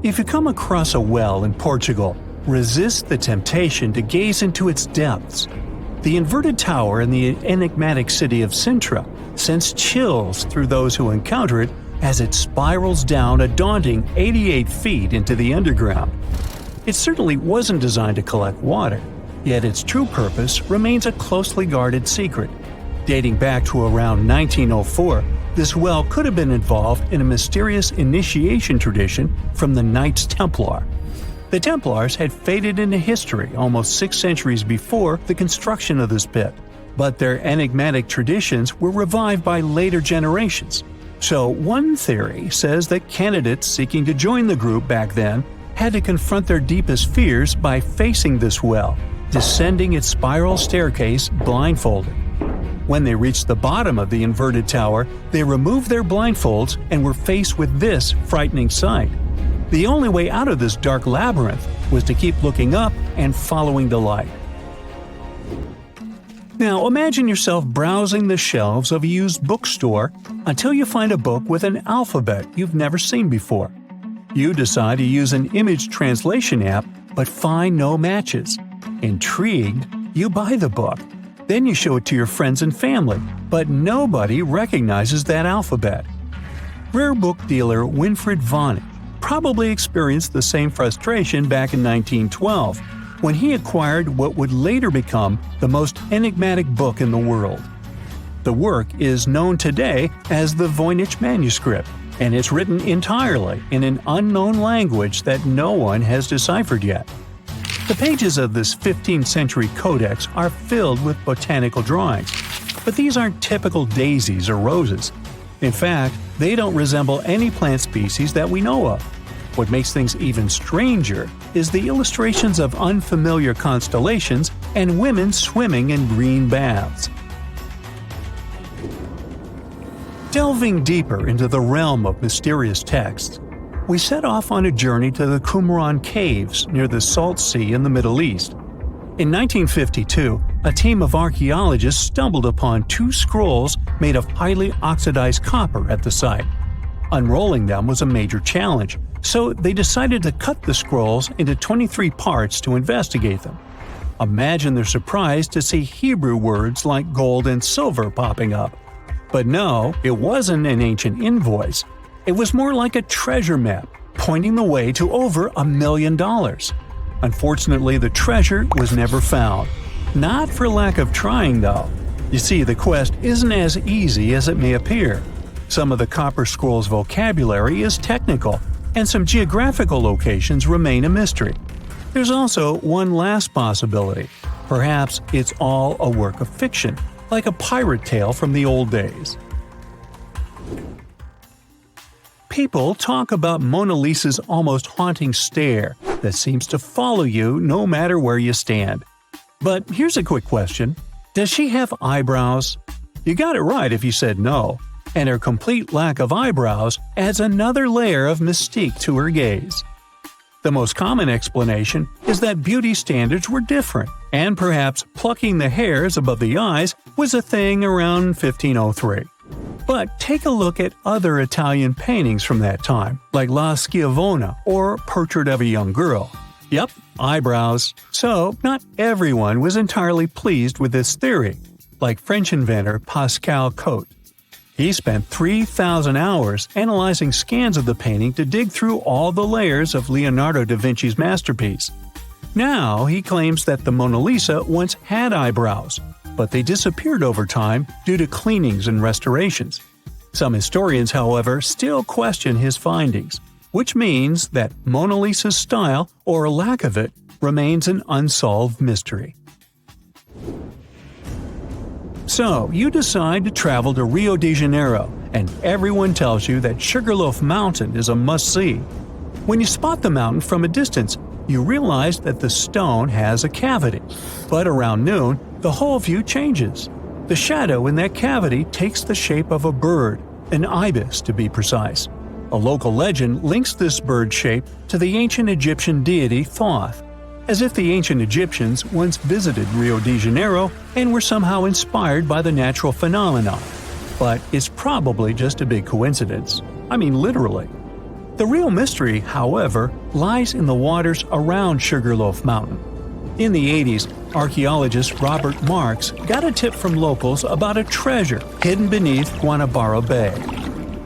If you come across a well in Portugal, resist the temptation to gaze into its depths. The inverted tower in the enigmatic city of Sintra sends chills through those who encounter it as it spirals down a daunting 88 feet into the underground. It certainly wasn't designed to collect water, yet its true purpose remains a closely guarded secret. Dating back to around 1904, this well could have been involved in a mysterious initiation tradition from the Knights Templar. The Templars had faded into history almost 6 centuries before the construction of this pit, but their enigmatic traditions were revived by later generations. So one theory says that candidates seeking to join the group back then had to confront their deepest fears by facing this well, descending its spiral staircase blindfolded. When they reached the bottom of the inverted tower, they removed their blindfolds and were faced with this frightening sight. The only way out of this dark labyrinth was to keep looking up and following the light. Now imagine yourself browsing the shelves of a used bookstore until you find a book with an alphabet you've never seen before. You decide to use an image translation app but find no matches. Intrigued, you buy the book. Then you show it to your friends and family, but nobody recognizes that alphabet. Rare book dealer Winfried Vonnig probably experienced the same frustration back in 1912, when he acquired what would later become the most enigmatic book in the world. The work is known today as the Voynich manuscript, and it's written entirely in an unknown language that no one has deciphered yet. The pages of this 15th century codex are filled with botanical drawings, but these aren't typical daisies or roses. In fact, they don't resemble any plant species that we know of. What makes things even stranger is the illustrations of unfamiliar constellations and women swimming in green baths. Delving deeper into the realm of mysterious texts, we set off on a journey to the Qumran caves near the Salt Sea in the Middle East. In 1952, a team of archaeologists stumbled upon 2 scrolls made of highly oxidized copper at the site. Unrolling them was a major challenge, so they decided to cut the scrolls into 23 parts to investigate them. Imagine their surprise to see Hebrew words like gold and silver popping up. But no, it wasn't an ancient invoice. It was more like a treasure map, pointing the way to over $1 million. Unfortunately, the treasure was never found. Not for lack of trying, though. You see, the quest isn't as easy as it may appear. Some of the copper scroll's vocabulary is technical, and some geographical locations remain a mystery. There's also one last possibility. Perhaps it's all a work of fiction, like a pirate tale from the old days. People talk about Mona Lisa's almost haunting stare that seems to follow you no matter where you stand. But here's a quick question. Does she have eyebrows? You got it right if you said no, and her complete lack of eyebrows adds another layer of mystique to her gaze. The most common explanation is that beauty standards were different, and perhaps plucking the hairs above the eyes was a thing around 1503. But take a look at other Italian paintings from that time, like La Schiavona or Portrait of a Young Girl. Yep, eyebrows. So, not everyone was entirely pleased with this theory, like French inventor Pascal Cotte. He spent 3,000 hours analyzing scans of the painting to dig through all the layers of Leonardo da Vinci's masterpiece. Now he claims that the Mona Lisa once had eyebrows, but they disappeared over time due to cleanings and restorations. Some historians, however, still question his findings, which means that Mona Lisa's style, or lack of it, remains an unsolved mystery. So, you decide to travel to Rio de Janeiro, and everyone tells you that Sugarloaf Mountain is a must-see. When you spot the mountain from a distance, you realize that the stone has a cavity. But around noon, the whole view changes. The shadow in that cavity takes the shape of a bird, an ibis to be precise. A local legend links this bird shape to the ancient Egyptian deity Thoth, as if the ancient Egyptians once visited Rio de Janeiro and were somehow inspired by the natural phenomenon. But it's probably just a big coincidence. I mean, literally. The real mystery, however, lies in the waters around Sugarloaf Mountain. In the 80s, archaeologist Robert Marks got a tip from locals about a treasure hidden beneath Guanabara Bay.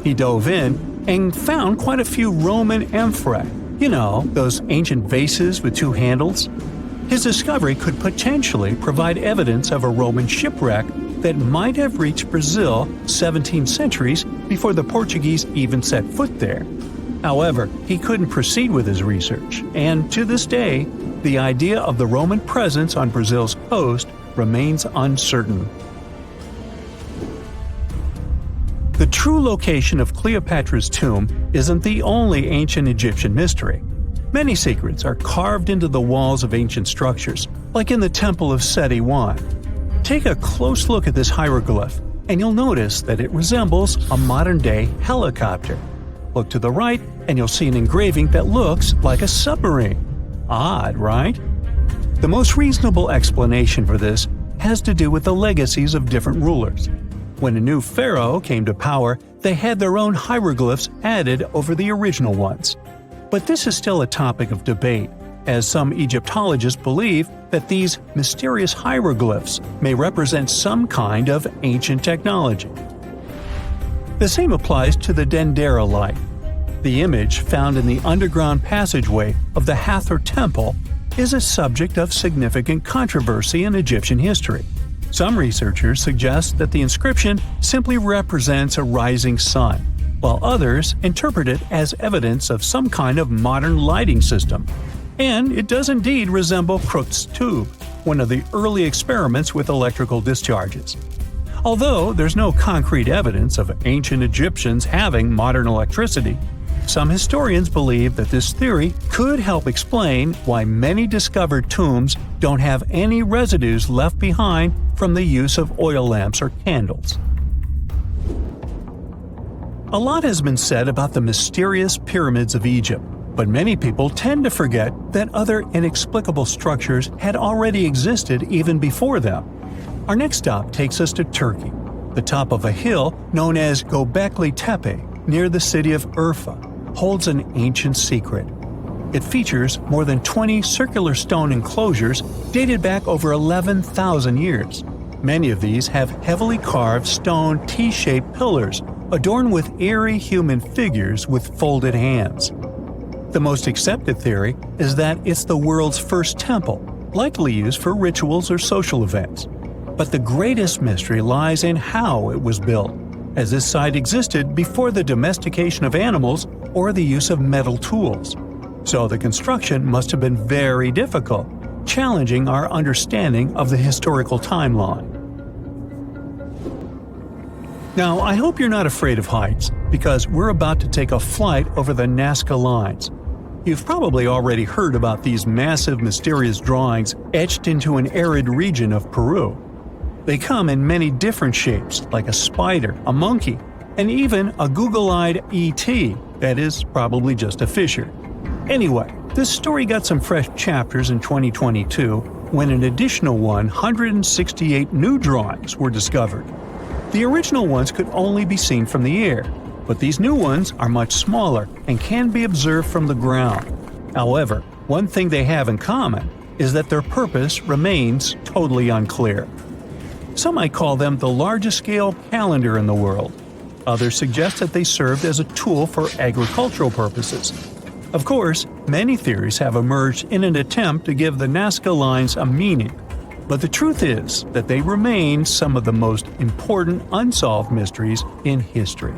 He dove in and found quite a few Roman amphorae, those ancient vases with two handles. His discovery could potentially provide evidence of a Roman shipwreck that might have reached Brazil 17 centuries before the Portuguese even set foot there. However, he couldn't proceed with his research, and to this day, the idea of the Roman presence on Brazil's coast remains uncertain. The true location of Cleopatra's tomb isn't the only ancient Egyptian mystery. Many secrets are carved into the walls of ancient structures, like in the Temple of Seti I. Take a close look at this hieroglyph, and you'll notice that it resembles a modern-day helicopter. Look to the right, and you'll see an engraving that looks like a submarine. Odd, right? The most reasonable explanation for this has to do with the legacies of different rulers. When a new pharaoh came to power, they had their own hieroglyphs added over the original ones. But this is still a topic of debate, as some Egyptologists believe that these mysterious hieroglyphs may represent some kind of ancient technology. The same applies to the Dendera light. The image found in the underground passageway of the Hathor Temple is a subject of significant controversy in Egyptian history. Some researchers suggest that the inscription simply represents a rising sun, while others interpret it as evidence of some kind of modern lighting system. And it does indeed resemble Crookes' tube, one of the early experiments with electrical discharges. Although there's no concrete evidence of ancient Egyptians having modern electricity, some historians believe that this theory could help explain why many discovered tombs don't have any residues left behind from the use of oil lamps or candles. A lot has been said about the mysterious pyramids of Egypt, but many people tend to forget that other inexplicable structures had already existed even before them. Our next stop takes us to Turkey. The top of a hill known as Göbekli Tepe, near the city of Urfa, holds an ancient secret. It features more than 20 circular stone enclosures dated back over 11,000 years. Many of these have heavily carved stone T-shaped pillars adorned with eerie human figures with folded hands. The most accepted theory is that it's the world's first temple, likely used for rituals or social events. But the greatest mystery lies in how it was built, as this site existed before the domestication of animals or the use of metal tools. So the construction must have been very difficult, challenging our understanding of the historical timeline. Now, I hope you're not afraid of heights, because we're about to take a flight over the Nasca lines. You've probably already heard about these massive, mysterious drawings etched into an arid region of Peru. They come in many different shapes, like a spider, a monkey, and even a Google-eyed ET that is probably just a fisher. Anyway, this story got some fresh chapters in 2022 when an additional 168 new drawings were discovered. The original ones could only be seen from the air, but these new ones are much smaller and can be observed from the ground. However, one thing they have in common is that their purpose remains totally unclear. Some might call them the largest-scale calendar in the world. Others suggest that they served as a tool for agricultural purposes. Of course, many theories have emerged in an attempt to give the Nasca lines a meaning, but the truth is that they remain some of the most important unsolved mysteries in history.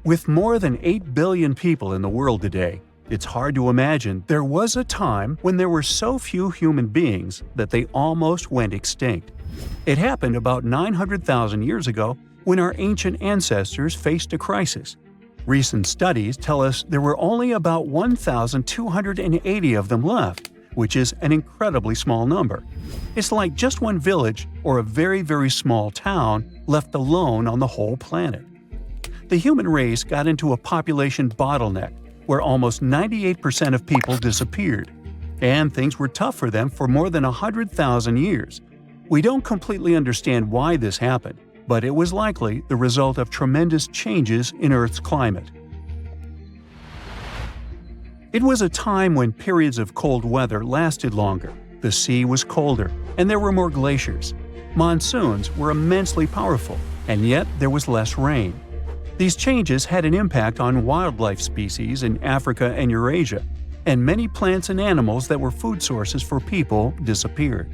With more than 8 billion people in the world today, it's hard to imagine there was a time when there were so few human beings that they almost went extinct. It happened about 900,000 years ago when our ancient ancestors faced a crisis. Recent studies tell us there were only about 1,280 of them left, which is an incredibly small number. It's like just one village or a very, very small town left alone on the whole planet. The human race got into a population bottleneck where almost 98% of people disappeared, and things were tough for them for more than 100,000 years. We don't completely understand why this happened, but it was likely the result of tremendous changes in Earth's climate. It was a time when periods of cold weather lasted longer, the sea was colder, and there were more glaciers. Monsoons were immensely powerful, and yet there was less rain. These changes had an impact on wildlife species in Africa and Eurasia, and many plants and animals that were food sources for people disappeared.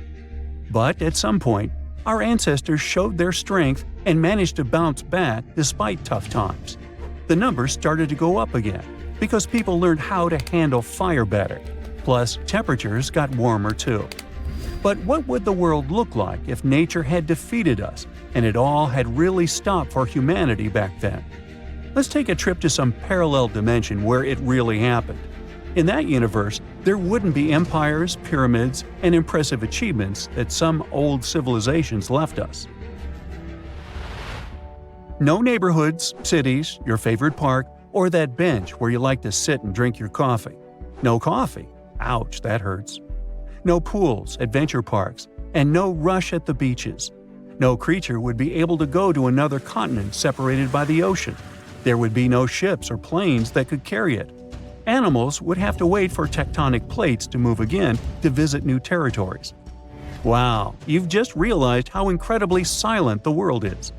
But at some point, our ancestors showed their strength and managed to bounce back despite tough times. The numbers started to go up again because people learned how to handle fire better. Plus, temperatures got warmer too. But what would the world look like if nature had defeated us and it all had really stopped for humanity back then? Let's take a trip to some parallel dimension where it really happened. In that universe, there wouldn't be empires, pyramids, and impressive achievements that some old civilizations left us. No neighborhoods, cities, your favorite park, or that bench where you like to sit and drink your coffee. No coffee. Ouch, that hurts. No pools, adventure parks, and no rush at the beaches. No creature would be able to go to another continent separated by the ocean. There would be no ships or planes that could carry it. Animals would have to wait for tectonic plates to move again to visit new territories. Wow, you've just realized how incredibly silent the world is.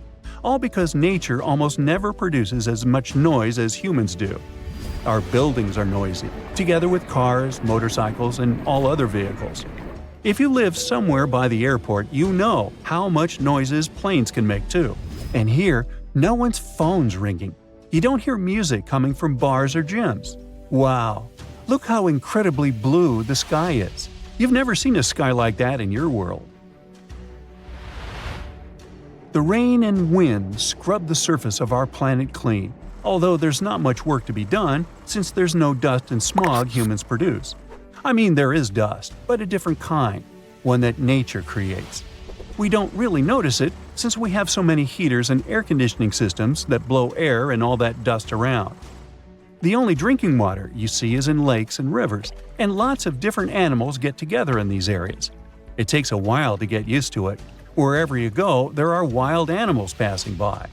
All because nature almost never produces as much noise as humans do. Our buildings are noisy, together with cars, motorcycles, and all other vehicles. If you live somewhere by the airport, you know how much noises planes can make too. And here, no one's phone's ringing. You don't hear music coming from bars or gyms. Wow, look how incredibly blue the sky is. You've never seen a sky like that in your world. The rain and wind scrub the surface of our planet clean, although there's not much work to be done since there's no dust and smog humans produce. I mean, there is dust, but a different kind, one that nature creates. We don't really notice it since we have so many heaters and air conditioning systems that blow air and all that dust around. The only drinking water you see is in lakes and rivers, and lots of different animals get together in these areas. It takes a while to get used to it. Wherever you go, there are wild animals passing by.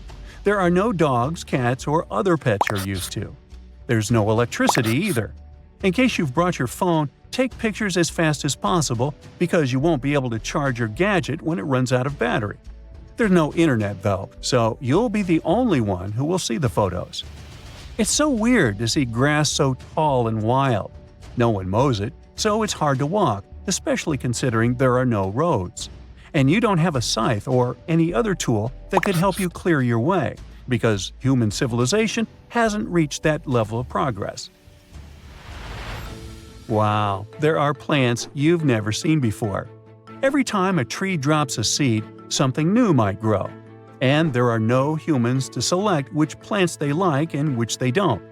There are no dogs, cats, or other pets you're used to. There's no electricity either. In case you've brought your phone, take pictures as fast as possible because you won't be able to charge your gadget when it runs out of battery. There's no internet though, so you'll be the only one who will see the photos. It's so weird to see grass so tall and wild. No one mows it, so it's hard to walk, especially considering there are no roads. And you don't have a scythe or any other tool that could help you clear your way, because human civilization hasn't reached that level of progress. Wow, there are plants you've never seen before. Every time a tree drops a seed, something new might grow. And there are no humans to select which plants they like and which they don't.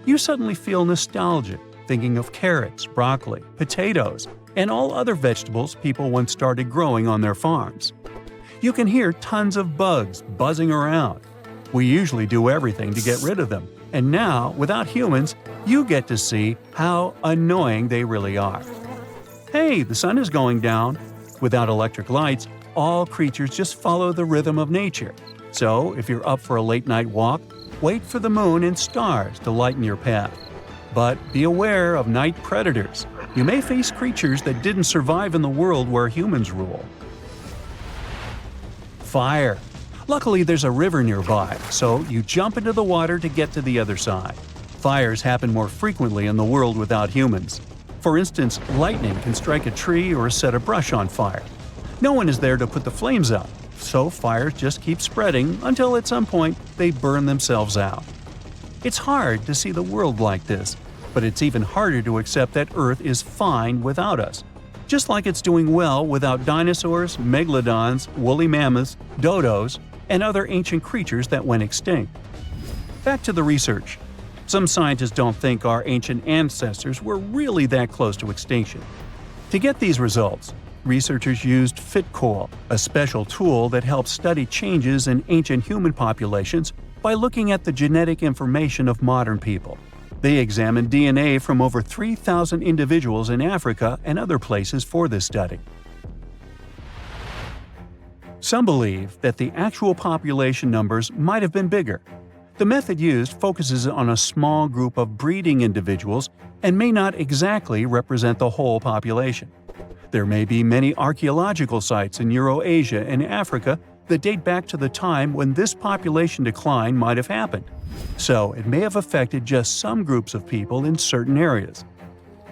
You suddenly feel nostalgic, thinking of carrots, broccoli, potatoes, and all other vegetables people once started growing on their farms. You can hear tons of bugs buzzing around. We usually do everything to get rid of them, and now, without humans, you get to see how annoying they really are. Hey, the sun is going down. Without electric lights, all creatures just follow the rhythm of nature. So, if you're up for a late-night walk, wait for the moon and stars to lighten your path. But be aware of night predators. You may face creatures that didn't survive in the world where humans rule. Fire. Luckily, there's a river nearby, so you jump into the water to get to the other side. Fires happen more frequently in the world without humans. For instance, lightning can strike a tree or set a brush on fire. No one is there to put the flames out, so fires just keep spreading until at some point they burn themselves out. It's hard to see the world like this, but it's even harder to accept that Earth is fine without us. Just like it's doing well without dinosaurs, megalodons, woolly mammoths, dodos, and other ancient creatures that went extinct. Back to the research. Some scientists don't think our ancient ancestors were really that close to extinction. To get these results, researchers used FitCoal, a special tool that helps study changes in ancient human populations by looking at the genetic information of modern people. They examined DNA from over 3,000 individuals in Africa and other places for this study. Some believe that the actual population numbers might have been bigger. The method used focuses on a small group of breeding individuals and may not exactly represent the whole population. There may be many archaeological sites in Eurasia and Africa that date back to the time when this population decline might have happened, so it may have affected just some groups of people in certain areas.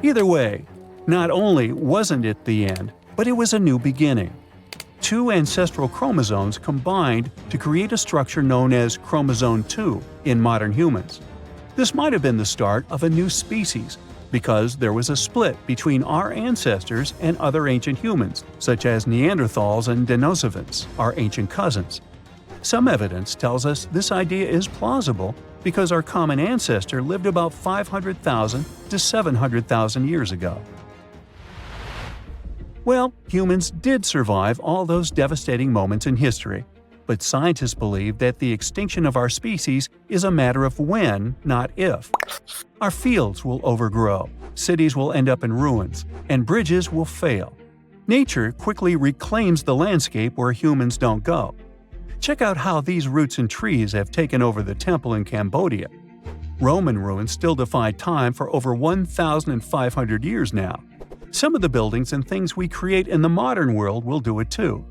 Either way, not only wasn't it the end, but it was a new beginning. Two ancestral chromosomes combined to create a structure known as chromosome 2 in modern humans. This might have been the start of a new species, because there was a split between our ancestors and other ancient humans, such as Neanderthals and Denisovans, our ancient cousins. Some evidence tells us this idea is plausible because our common ancestor lived about 500,000 to 700,000 years ago. Well, humans did survive all those devastating moments in history, but scientists believe that the extinction of our species is a matter of when, not if. Our fields will overgrow, cities will end up in ruins, and bridges will fail. Nature quickly reclaims the landscape where humans don't go. Check out how these roots and trees have taken over the temple in Cambodia. Roman ruins still defy time for over 1,500 years now. Some of the buildings and things we create in the modern world will do it too.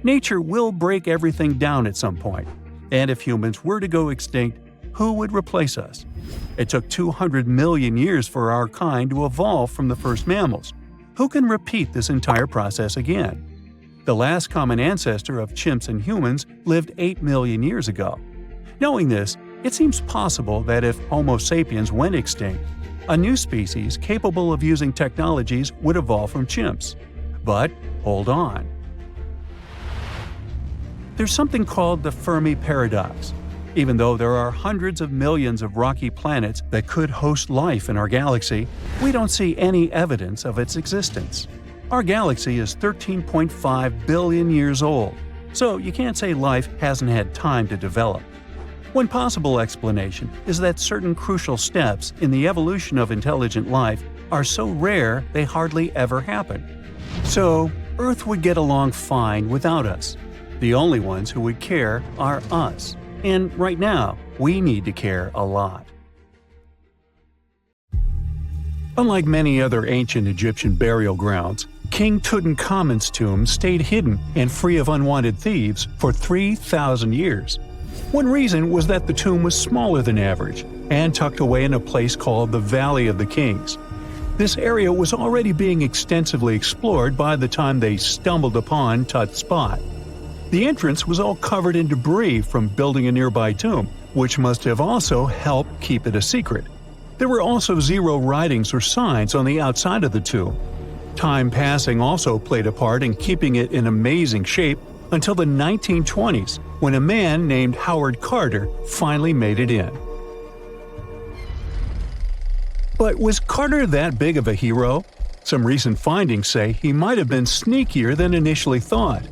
Nature will break everything down at some point, and if humans were to go extinct, who would replace us? It took 200 million years for our kind to evolve from the first mammals. Who can repeat this entire process again? The last common ancestor of chimps and humans lived 8 million years ago. Knowing this, it seems possible that if Homo sapiens went extinct, a new species capable of using technologies would evolve from chimps. But hold on. There's something called the Fermi paradox. Even though there are hundreds of millions of rocky planets that could host life in our galaxy, we don't see any evidence of its existence. Our galaxy is 13.5 billion years old, so you can't say life hasn't had time to develop. One possible explanation is that certain crucial steps in the evolution of intelligent life are so rare they hardly ever happen. So, Earth would get along fine without us. The only ones who would care are us. And right now, we need to care a lot. Unlike many other ancient Egyptian burial grounds, King Tutankhamen's tomb stayed hidden and free of unwanted thieves for 3,000 years. One reason was that the tomb was smaller than average and tucked away in a place called the Valley of the Kings. This area was already being extensively explored by the time they stumbled upon Tut's spot. The entrance was all covered in debris from building a nearby tomb, which must have also helped keep it a secret. There were also zero writings or signs on the outside of the tomb. Time passing also played a part in keeping it in amazing shape until the 1920s, when a man named Howard Carter finally made it in. But was Carter that big of a hero? Some recent findings say he might have been sneakier than initially thought.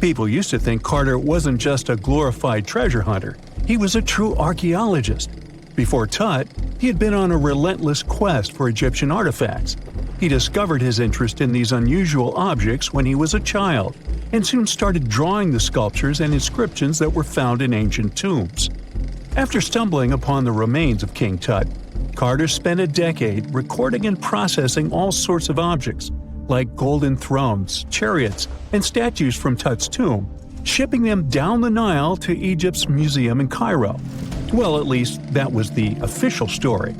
People used to think Carter wasn't just a glorified treasure hunter, he was a true archaeologist. Before Tut, he had been on a relentless quest for Egyptian artifacts. He discovered his interest in these unusual objects when he was a child, and soon started drawing the sculptures and inscriptions that were found in ancient tombs. After stumbling upon the remains of King Tut, Carter spent a decade recording and processing all sorts of objects, like golden thrones, chariots, and statues from Tut's tomb, shipping them down the Nile to Egypt's museum in Cairo. Well, at least that was the official story.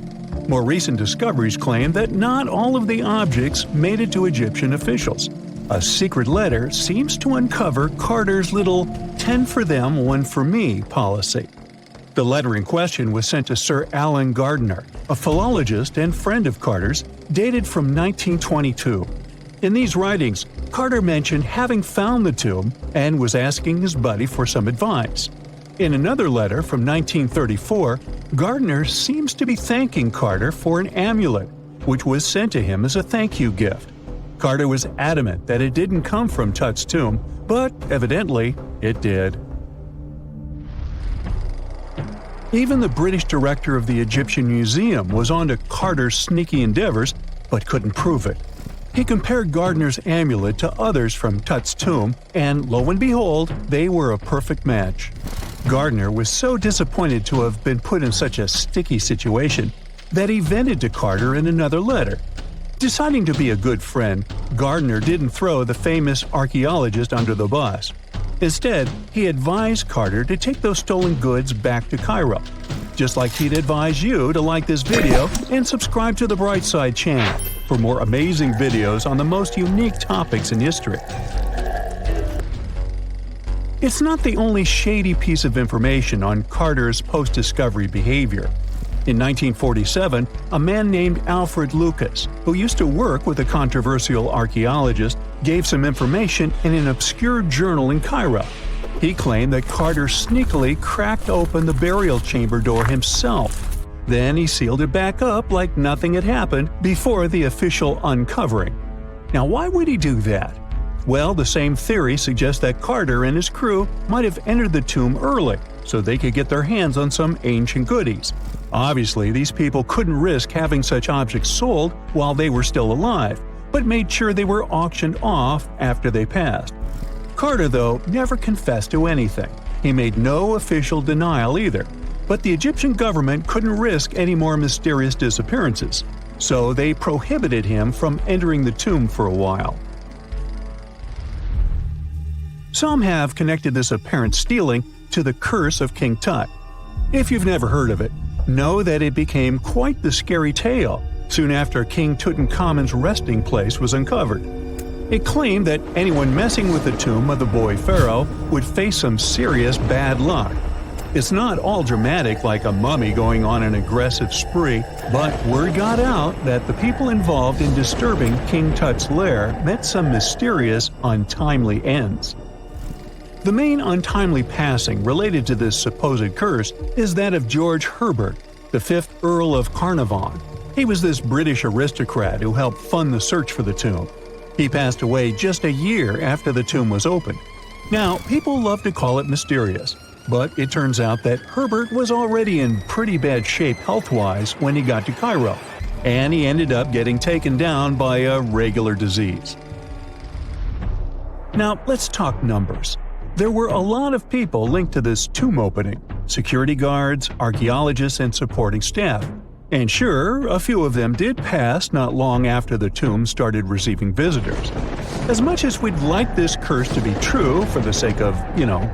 More recent discoveries claim that not all of the objects made it to Egyptian officials. A secret letter seems to uncover Carter's little 10 for them, 1 for me policy. The letter in question was sent to Sir Alan Gardiner, a philologist and friend of Carter's, dated from 1922. In these writings, Carter mentioned having found the tomb and was asking his buddy for some advice. In another letter from 1934, Gardiner seems to be thanking Carter for an amulet, which was sent to him as a thank you gift. Carter was adamant that it didn't come from Tut's tomb, but evidently it did. Even the British director of the Egyptian Museum was onto Carter's sneaky endeavors, but couldn't prove it. He compared Gardner's amulet to others from Tut's tomb, and lo and behold, they were a perfect match. Gardner was so disappointed to have been put in such a sticky situation that he vented to Carter in another letter. Deciding to be a good friend, Gardner didn't throw the famous archaeologist under the bus. Instead, he advised Carter to take those stolen goods back to Cairo. Just like he'd advise you to like this video and subscribe to the Brightside channel for more amazing videos on the most unique topics in history. It's not the only shady piece of information on Carter's post-discovery behavior. In 1947, a man named Alfred Lucas, who used to work with a controversial archaeologist, gave some information in an obscure journal in Cairo. He claimed that Carter sneakily cracked open the burial chamber door himself. Then he sealed it back up like nothing had happened before the official uncovering. Now, why would he do that? Well, the same theory suggests that Carter and his crew might have entered the tomb early so they could get their hands on some ancient goodies. Obviously, these people couldn't risk having such objects sold while they were still alive, but made sure they were auctioned off after they passed. Carter, though, never confessed to anything. He made no official denial either, but the Egyptian government couldn't risk any more mysterious disappearances, so they prohibited him from entering the tomb for a while. Some have connected this apparent stealing to the curse of King Tut. If you've never heard of it, know that it became quite the scary tale soon after King Tutankhamun's resting place was uncovered. It claimed that anyone messing with the tomb of the boy pharaoh would face some serious bad luck. It's not all dramatic like a mummy going on an aggressive spree, but word got out that the people involved in disturbing King Tut's lair met some mysterious, untimely ends. The main untimely passing related to this supposed curse is that of George Herbert, the 5th Earl of Carnarvon. He was this British aristocrat who helped fund the search for the tomb. He passed away just a year after the tomb was opened. Now, people love to call it mysterious, but it turns out that Herbert was already in pretty bad shape health-wise when he got to Cairo, and he ended up getting taken down by a regular disease. Now, let's talk numbers. There were a lot of people linked to this tomb opening – security guards, archaeologists, and supporting staff. And sure, a few of them did pass not long after the tomb started receiving visitors. As much as we'd like this curse to be true for the sake of,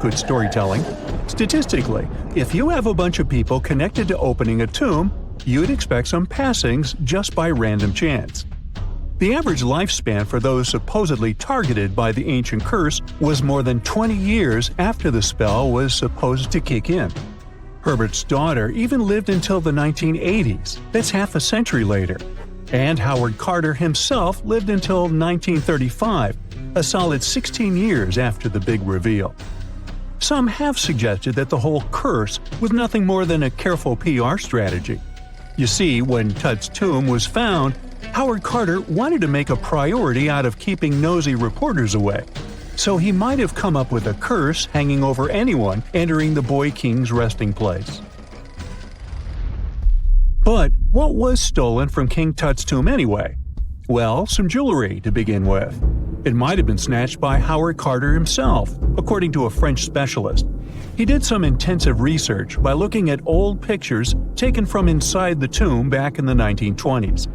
good storytelling, statistically, if you have a bunch of people connected to opening a tomb, you'd expect some passings just by random chance. The average lifespan for those supposedly targeted by the ancient curse was more than 20 years after the spell was supposed to kick in. Herbert's daughter even lived until the 1980s, that's half a century later. And Howard Carter himself lived until 1935, a solid 16 years after the big reveal. Some have suggested that the whole curse was nothing more than a careful PR strategy. You see, when Tut's tomb was found, Howard Carter wanted to make a priority out of keeping nosy reporters away. So he might have come up with a curse hanging over anyone entering the boy king's resting place. But what was stolen from King Tut's tomb anyway? Well, some jewelry to begin with. It might have been snatched by Howard Carter himself, according to a French specialist. He did some intensive research by looking at old pictures taken from inside the tomb back in the 1920s.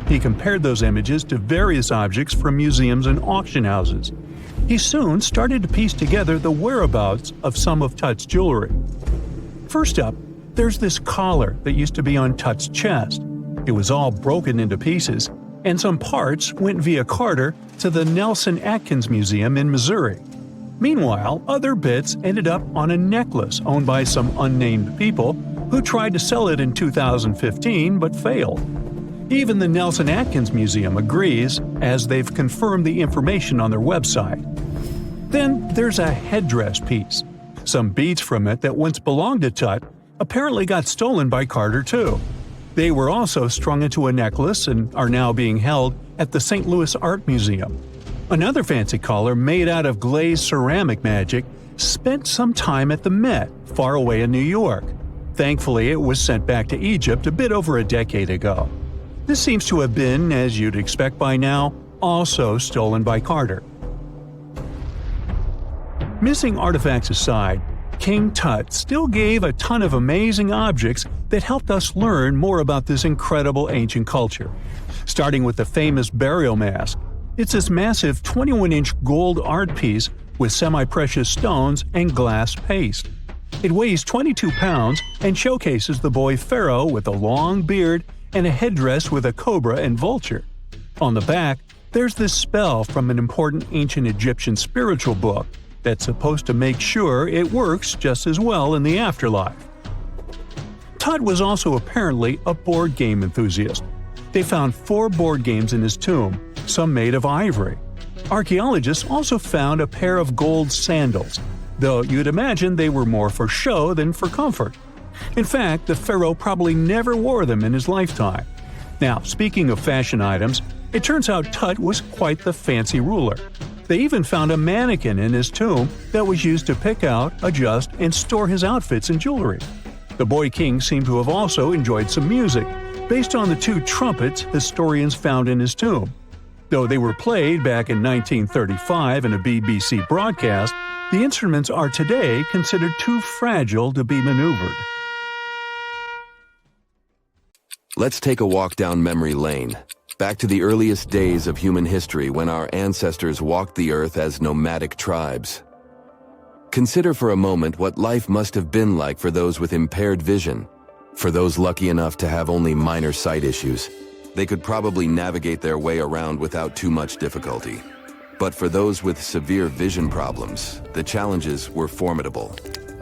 He compared those images to various objects from museums and auction houses. He soon started to piece together the whereabouts of some of Tut's jewelry. First up, there's this collar that used to be on Tut's chest. It was all broken into pieces, and some parts went via Carter to the Nelson Atkins Museum in Missouri. Meanwhile, other bits ended up on a necklace owned by some unnamed people who tried to sell it in 2015 but failed. Even the Nelson Atkins Museum agrees, as they've confirmed the information on their website. Then there's a headdress piece. Some beads from it that once belonged to Tut apparently got stolen by Carter too. They were also strung into a necklace and are now being held at the St. Louis Art Museum. Another fancy collar made out of glazed ceramic magic spent some time at the Met, far away in New York. Thankfully, it was sent back to Egypt a bit over a decade ago. This seems to have been, as you'd expect by now, also stolen by Carter. Missing artifacts aside, King Tut still gave a ton of amazing objects that helped us learn more about this incredible ancient culture. Starting with the famous burial mask. It's this massive 21-inch gold art piece with semi-precious stones and glass paste. It weighs 22 pounds and showcases the boy pharaoh with a long beard and a headdress with a cobra and vulture. On the back, there's this spell from an important ancient Egyptian spiritual book that's supposed to make sure it works just as well in the afterlife. Tut was also apparently a board game enthusiast. They found 4 board games in his tomb, some made of ivory. Archaeologists also found a pair of gold sandals, though you'd imagine they were more for show than for comfort. In fact, the pharaoh probably never wore them in his lifetime. Now, speaking of fashion items, it turns out Tut was quite the fancy ruler. They even found a mannequin in his tomb that was used to pick out, adjust, and store his outfits and jewelry. The boy king seemed to have also enjoyed some music, based on the 2 trumpets historians found in his tomb. Though they were played back in 1935 in a BBC broadcast, the instruments are today considered too fragile to be maneuvered. Let's take a walk down memory lane, back to the earliest days of human history when our ancestors walked the earth as nomadic tribes. Consider for a moment what life must have been like for those with impaired vision. For those lucky enough to have only minor sight issues, they could probably navigate their way around without too much difficulty. But for those with severe vision problems, the challenges were formidable.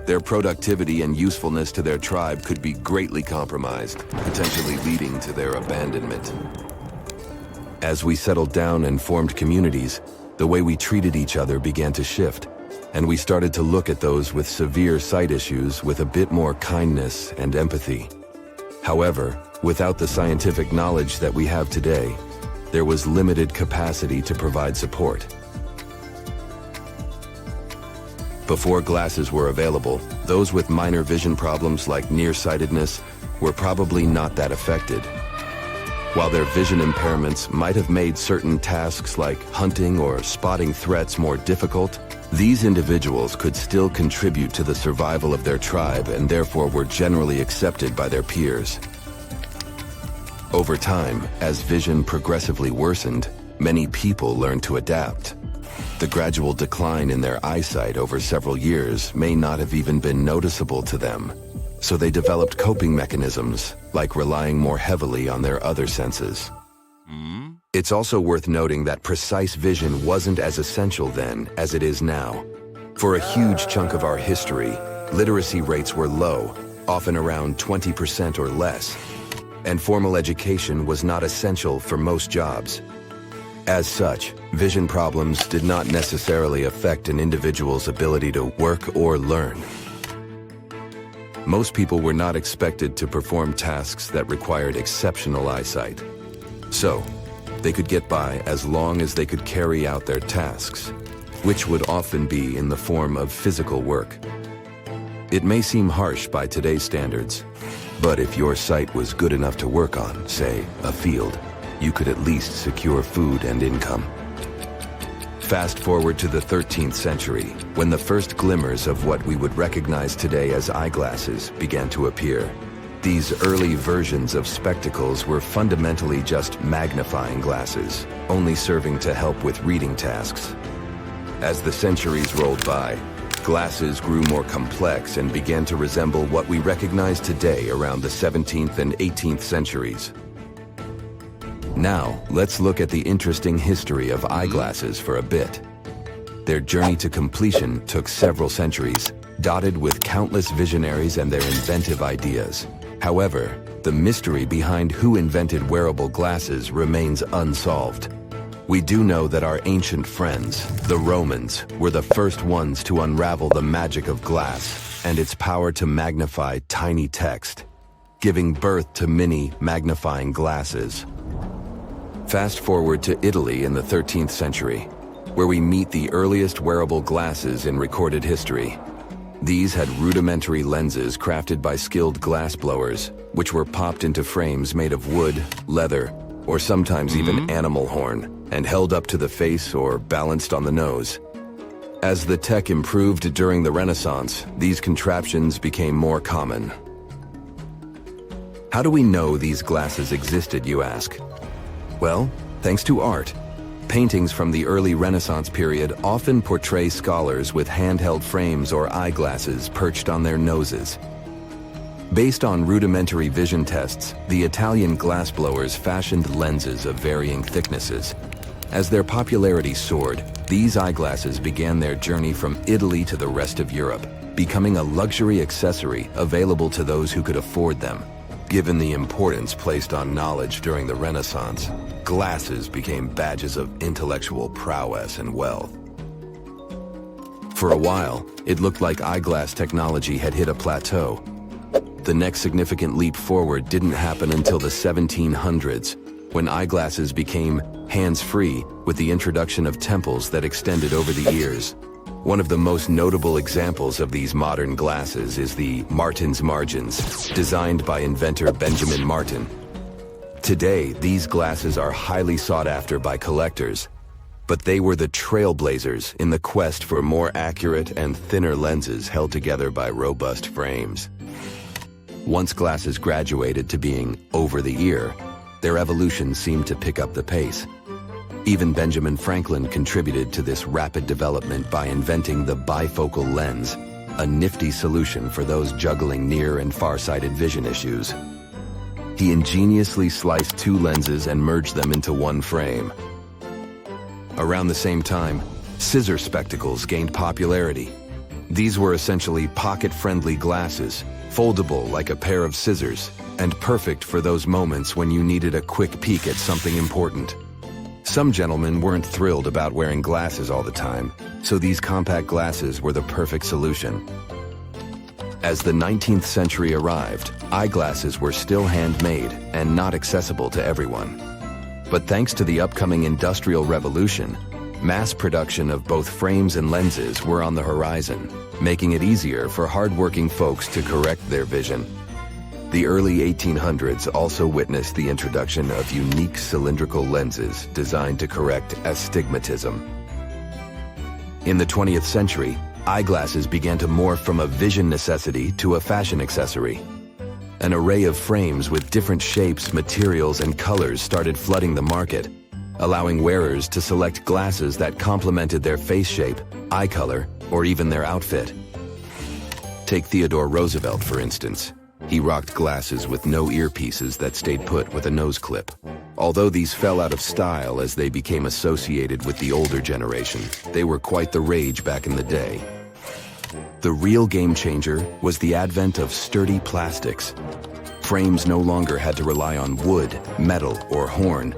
Their productivity and usefulness to their tribe could be greatly compromised, potentially leading to their abandonment. As we settled down and formed communities, the way we treated each other began to shift, and we started to look at those with severe sight issues with a bit more kindness and empathy. However, without the scientific knowledge that we have today, there was limited capacity to provide support. Before glasses were available, those with minor vision problems like nearsightedness were probably not that affected. While their vision impairments might have made certain tasks like hunting or spotting threats more difficult, these individuals could still contribute to the survival of their tribe and therefore were generally accepted by their peers. Over time, as vision progressively worsened, many people learned to adapt. The gradual decline in their eyesight over several years may not have even been noticeable to them, so they developed coping mechanisms, like relying more heavily on their other senses. It's also worth noting that precise vision wasn't as essential then as it is now. For a huge chunk of our history, literacy rates were low, often around 20% or less, and formal education was not essential for most jobs. As such, vision problems did not necessarily affect an individual's ability to work or learn. Most people were not expected to perform tasks that required exceptional eyesight. So, they could get by as long as they could carry out their tasks, which would often be in the form of physical work. It may seem harsh by today's standards, but if your sight was good enough to work on, say, a field, you could at least secure food and income. Fast forward to the 13th century, when the first glimmers of what we would recognize today as eyeglasses began to appear. These early versions of spectacles were fundamentally just magnifying glasses, only serving to help with reading tasks. As the centuries rolled by, glasses grew more complex and began to resemble what we recognize today around the 17th and 18th centuries. Now, let's look at the interesting history of eyeglasses for a bit. Their journey to completion took several centuries, dotted with countless visionaries and their inventive ideas. However, the mystery behind who invented wearable glasses remains unsolved. We do know that our ancient friends, the Romans, were the first ones to unravel the magic of glass and its power to magnify tiny text, giving birth to many magnifying glasses. Fast forward to Italy in the 13th century, where we meet the earliest wearable glasses in recorded history. These had rudimentary lenses crafted by skilled glassblowers, which were popped into frames made of wood, leather, or sometimes even animal horn. and held up to the face or balanced on the nose. As the tech improved during the Renaissance, these contraptions became more common. How do we know these glasses existed, you ask? Well, thanks to art. Paintings from the early Renaissance period often portray scholars with handheld frames or eyeglasses perched on their noses. Based on rudimentary vision tests, the Italian glassblowers fashioned lenses of varying thicknesses. As their popularity soared, these eyeglasses began their journey from Italy to the rest of Europe, becoming a luxury accessory available to those who could afford them. Given the importance placed on knowledge during the Renaissance, glasses became badges of intellectual prowess and wealth. For a while, it looked like eyeglass technology had hit a plateau. The next significant leap forward didn't happen until the 1700s, when eyeglasses became hands-free with the introduction of temples that extended over the ears. One of the most notable examples of these modern glasses is the Martin's Margins, designed by inventor Benjamin Martin. Today, these glasses are highly sought after by collectors, but they were the trailblazers in the quest for more accurate and thinner lenses held together by robust frames. Once glasses graduated to being over the ear, their evolution seemed to pick up the pace. Even Benjamin Franklin contributed to this rapid development by inventing the bifocal lens, a nifty solution for those juggling near and far-sighted vision issues. He ingeniously sliced two lenses and merged them into one frame. Around the same time, scissor spectacles gained popularity. These were essentially pocket-friendly glasses, foldable like a pair of scissors, and perfect for those moments when you needed a quick peek at something important. Some gentlemen weren't thrilled about wearing glasses all the time, so these compact glasses were the perfect solution. As the 19th century arrived, eyeglasses were still handmade and not accessible to everyone. But thanks to the upcoming Industrial Revolution, mass production of both frames and lenses were on the horizon, making it easier for hardworking folks to correct their vision. The early 1800s also witnessed the introduction of unique cylindrical lenses designed to correct astigmatism. In the 20th century, eyeglasses began to morph from a vision necessity to a fashion accessory. An array of frames with different shapes, materials, and colors started flooding the market, allowing wearers to select glasses that complemented their face shape, eye color, or even their outfit. Take Theodore Roosevelt, for instance. He rocked glasses with no earpieces that stayed put with a nose clip. Although these fell out of style as they became associated with the older generation, they were quite the rage back in the day. The real game changer was the advent of sturdy plastics. Frames no longer had to rely on wood, metal, or horn.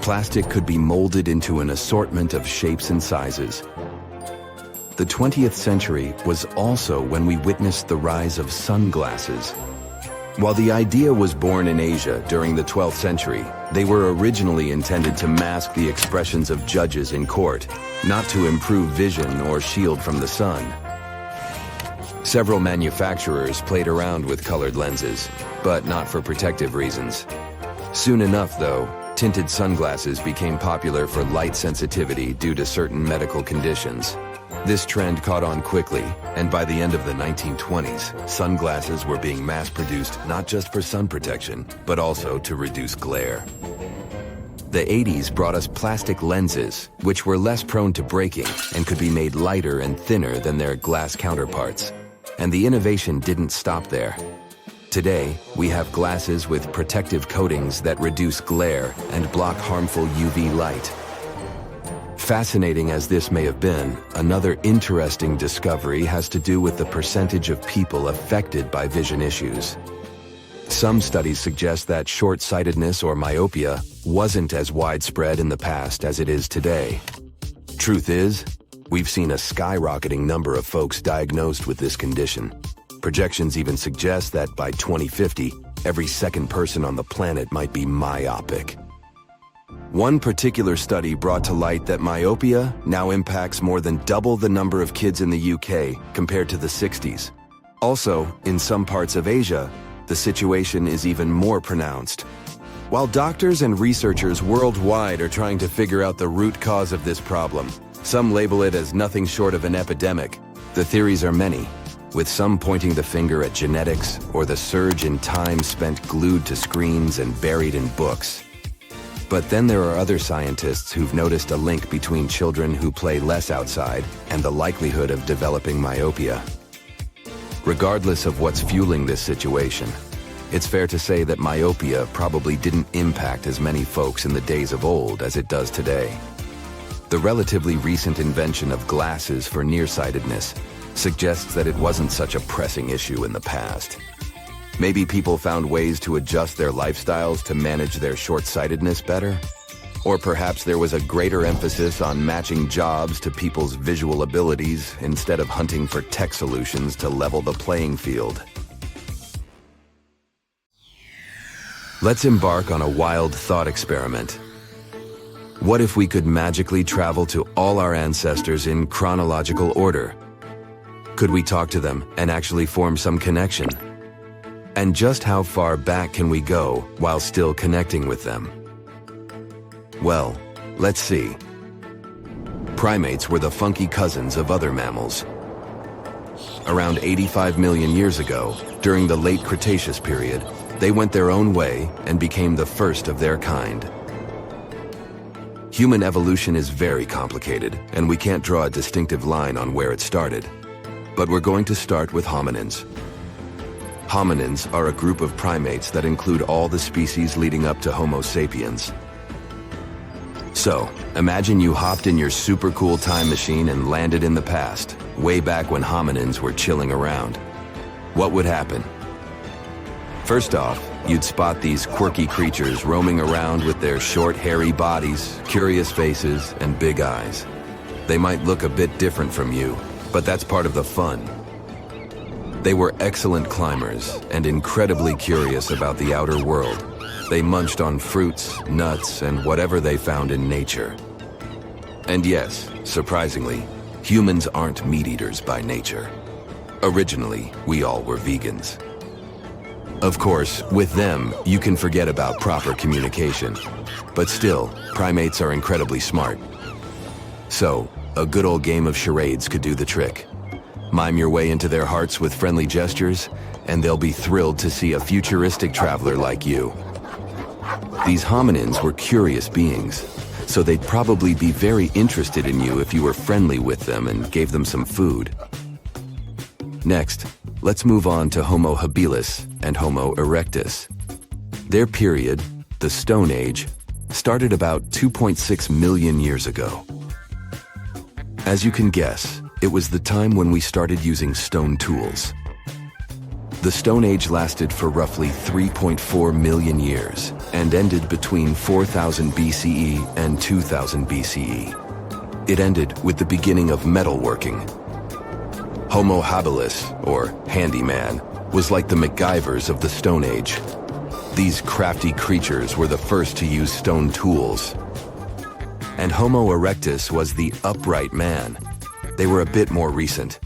Plastic could be molded into an assortment of shapes and sizes. The 20th century was also when we witnessed the rise of sunglasses. While the idea was born in Asia during the 12th century, they were originally intended to mask the expressions of judges in court, not to improve vision or shield from the sun. Several manufacturers played around with colored lenses, but not for protective reasons. Soon enough, though, tinted sunglasses became popular for light sensitivity due to certain medical conditions. This trend caught on quickly, and by the end of the 1920s, sunglasses were being mass-produced not just for sun protection, but also to reduce glare. The 80s brought us plastic lenses, which were less prone to breaking and could be made lighter and thinner than their glass counterparts. And the innovation didn't stop there. Today, we have glasses with protective coatings that reduce glare and block harmful UV light. Fascinating as this may have been, another interesting discovery has to do with the percentage of people affected by vision issues. Some studies suggest that short-sightedness or myopia wasn't as widespread in the past as it is today. Truth is, we've seen a skyrocketing number of folks diagnosed with this condition. Projections even suggest that by 2050, every second person on the planet might be myopic. One particular study brought to light that myopia now impacts more than double the number of kids in the UK compared to the 60s. Also, in some parts of Asia, the situation is even more pronounced. While doctors and researchers worldwide are trying to figure out the root cause of this problem, some label it as nothing short of an epidemic. The theories are many, with some pointing the finger at genetics or the surge in time spent glued to screens and buried in books. But then there are other scientists who've noticed a link between children who play less outside and the likelihood of developing myopia. Regardless of what's fueling this situation, it's fair to say that myopia probably didn't impact as many folks in the days of old as it does today. The relatively recent invention of glasses for nearsightedness suggests that it wasn't such a pressing issue in the past. Maybe people found ways to adjust their lifestyles to manage their short-sightedness better? Or perhaps there was a greater emphasis on matching jobs to people's visual abilities instead of hunting for tech solutions to level the playing field. Let's embark on a wild thought experiment. What if we could magically travel to all our ancestors in chronological order? Could we talk to them and actually form some connection? And just how far back can we go while still connecting with them? Well, let's see. Primates were the funky cousins of other mammals. Around 85 million years ago, during the late Cretaceous period, they went their own way and became the first of their kind. Human evolution is very complicated, and we can't draw a distinctive line on where it started. But we're going to start with hominins. Hominins are a group of primates that include all the species leading up to Homo sapiens. So, imagine you hopped in your super cool time machine and landed in the past, way back when hominins were chilling around. What would happen? First off, you'd spot these quirky creatures roaming around with their short, hairy bodies, curious faces, and big eyes. They might look a bit different from you, but that's part of the fun. They were excellent climbers and incredibly curious about the outer world. They munched on fruits, nuts, and whatever they found in nature. And yes, surprisingly, humans aren't meat eaters by nature. Originally, we all were vegans. Of course, with them, you can forget about proper communication. But still, primates are incredibly smart. So, a good old game of charades could do the trick. Mime your way into their hearts with friendly gestures, and they'll be thrilled to see a futuristic traveler like you. These hominins were curious beings, so they'd probably be very interested in you if you were friendly with them and gave them some food. Next, let's move on to Homo habilis and Homo erectus. Their period, the Stone Age, started about 2.6 million years ago. As you can guess, it was the time when we started using stone tools. The Stone Age lasted for roughly 3.4 million years and ended between 4000 BCE and 2000 BCE. It ended with the beginning of metalworking. Homo habilis, or handyman, was like the MacGyvers of the Stone Age. These crafty creatures were the first to use stone tools. And Homo erectus was the upright man. They were a bit more recent.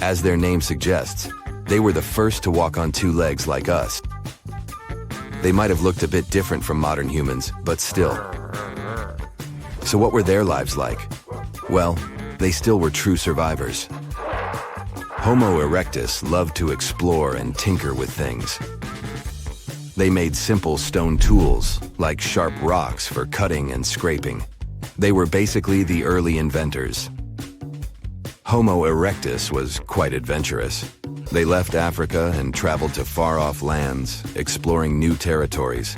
As their name suggests, they were the first to walk on two legs like us. They might have looked a bit different from modern humans, but still. So what were their lives like? Well, they still were true survivors. Homo erectus loved to explore and tinker with things. They made simple stone tools, like sharp rocks for cutting and scraping. They were basically the early inventors. Homo erectus was quite adventurous. They left Africa and traveled to far-off lands, exploring new territories.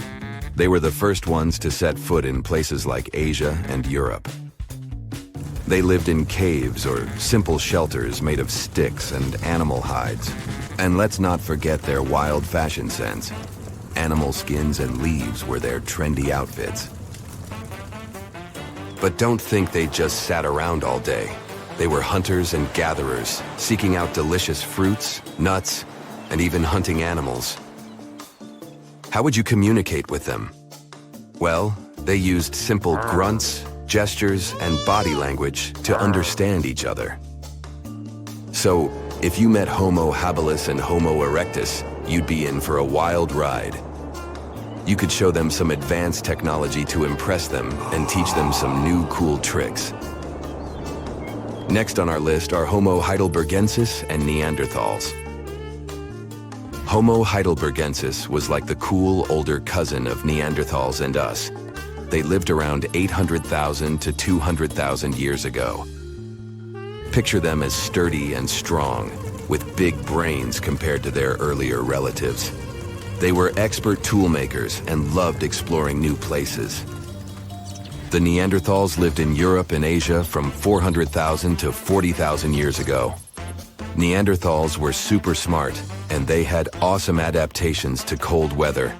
They were the first ones to set foot in places like Asia and Europe. They lived in caves or simple shelters made of sticks and animal hides. And let's not forget their wild fashion sense. Animal skins and leaves were their trendy outfits. But don't think they just sat around all day. They were hunters and gatherers, seeking out delicious fruits, nuts, and even hunting animals. How would you communicate with them? Well, they used simple grunts, gestures, and body language to understand each other. So, if you met Homo habilis and Homo erectus, you'd be in for a wild ride. You could show them some advanced technology to impress them and teach them some new cool tricks. Next on our list are Homo heidelbergensis and Neanderthals. Homo heidelbergensis was like the cool older cousin of Neanderthals and us. They lived around 800,000 to 200,000 years ago. Picture them as sturdy and strong, with big brains compared to their earlier relatives. They were expert tool makers and loved exploring new places. The Neanderthals lived in Europe and Asia from 400,000 to 40,000 years ago. Neanderthals were super smart, and they had awesome adaptations to cold weather.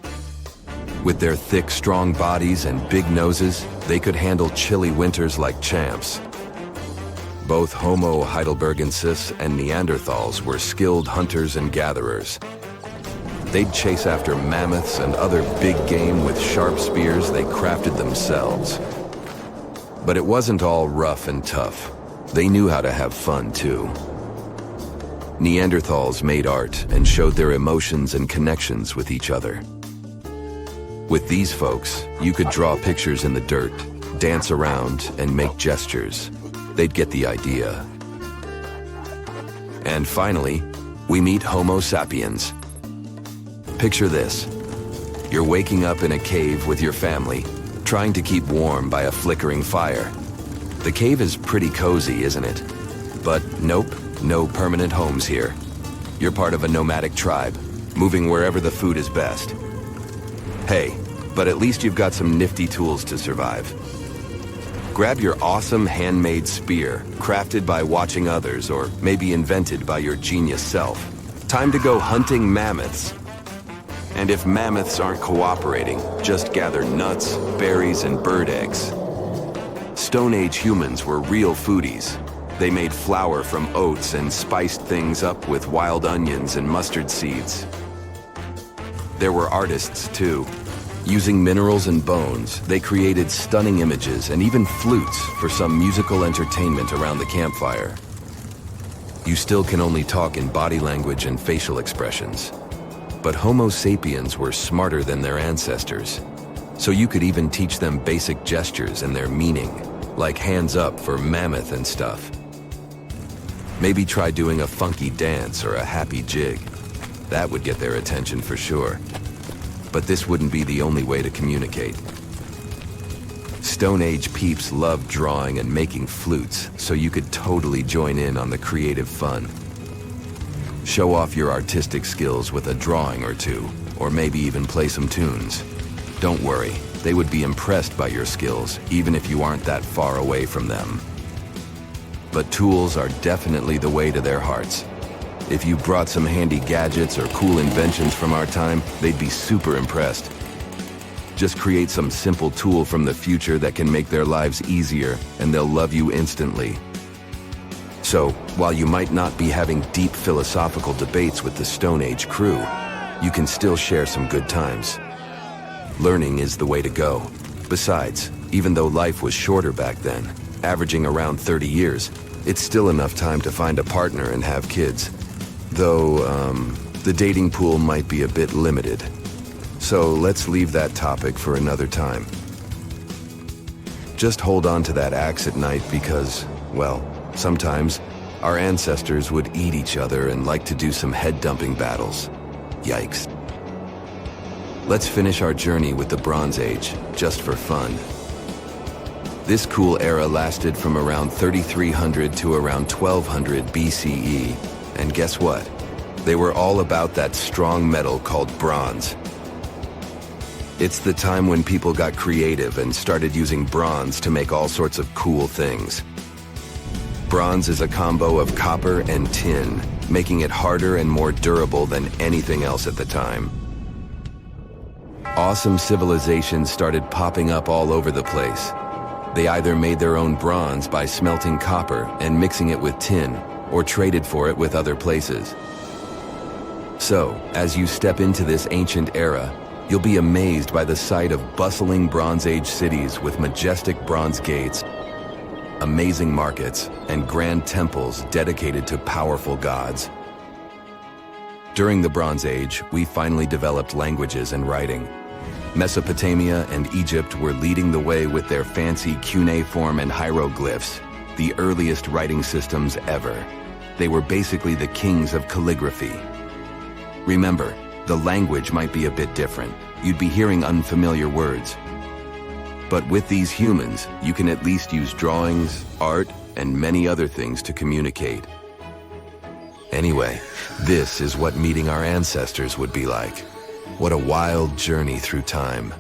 With their thick, strong bodies and big noses, they could handle chilly winters like champs. Both Homo heidelbergensis and Neanderthals were skilled hunters and gatherers. They'd chase after mammoths and other big game with sharp spears they crafted themselves. But it wasn't all rough and tough. They knew how to have fun too. Neanderthals made art and showed their emotions and connections with each other. With these folks, you could draw pictures in the dirt, dance around, and make gestures. They'd get the idea. And finally, we meet Homo sapiens. Picture this. You're waking up in a cave with your family, trying to keep warm by a flickering fire. The cave is pretty cozy, isn't it? But nope, no permanent homes here. You're part of a nomadic tribe, moving wherever the food is best. Hey, but at least you've got some nifty tools to survive. Grab your awesome handmade spear, crafted by watching others or maybe invented by your genius self. Time to go hunting mammoths. And if mammoths aren't cooperating, just gather nuts, berries, and bird eggs. Stone Age humans were real foodies. They made flour from oats and spiced things up with wild onions and mustard seeds. There were artists too. Using minerals and bones, they created stunning images and even flutes for some musical entertainment around the campfire. You still can only talk in body language and facial expressions. But Homo sapiens were smarter than their ancestors, so you could even teach them basic gestures and their meaning, like hands up for mammoth and stuff. Maybe try doing a funky dance or a happy jig. That would get their attention for sure. But this wouldn't be the only way to communicate. Stone Age peeps loved drawing and making flutes, so you could totally join in on the creative fun. Show off your artistic skills with a drawing or two, or maybe even play some tunes. Don't worry, they would be impressed by your skills, even if you aren't that far away from them. But tools are definitely the way to their hearts. If you brought some handy gadgets or cool inventions from our time, they'd be super impressed. Just create some simple tool from the future that can make their lives easier, and they'll love you instantly. So, while you might not be having deep philosophical debates with the Stone Age crew, you can still share some good times. Learning is the way to go. Besides, even though life was shorter back then, averaging around 30 years, it's still enough time to find a partner and have kids. Though, the dating pool might be a bit limited. So let's leave that topic for another time. Just hold on to that axe at night because, well, sometimes our ancestors would eat each other and like to do some head-dumping battles. Yikes. Let's finish our journey with the Bronze Age, just for fun. This cool era lasted from around 3300 to around 1200 BCE, and guess what? They were all about that strong metal called bronze. It's the time when people got creative and started using bronze to make all sorts of cool things. Bronze is a combo of copper and tin, making it harder and more durable than anything else at the time. Awesome civilizations started popping up all over the place. They either made their own bronze by smelting copper and mixing it with tin, or traded for it with other places. So, as you step into this ancient era, you'll be amazed by the sight of bustling Bronze Age cities with majestic bronze gates, amazing markets, and grand temples dedicated to powerful gods. During the Bronze Age, we finally developed languages and writing. Mesopotamia and Egypt were leading the way with their fancy cuneiform and hieroglyphs, the earliest writing systems ever. They were basically the kings of calligraphy. Remember, the language might be a bit different. You'd be hearing unfamiliar words. But with these humans, you can at least use drawings, art, and many other things to communicate. Anyway, this is what meeting our ancestors would be like. What a wild journey through time.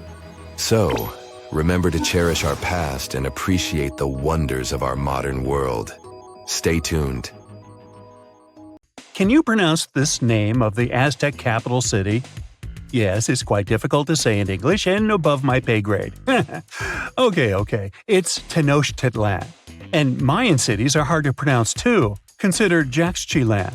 So, remember to cherish our past and appreciate the wonders of our modern world. Stay tuned. Can you pronounce this name of the Aztec capital city? Yes, it's quite difficult to say in English and above my pay grade. Okay. It's Tenochtitlan. And Mayan cities are hard to pronounce too. Consider Jaxchilan.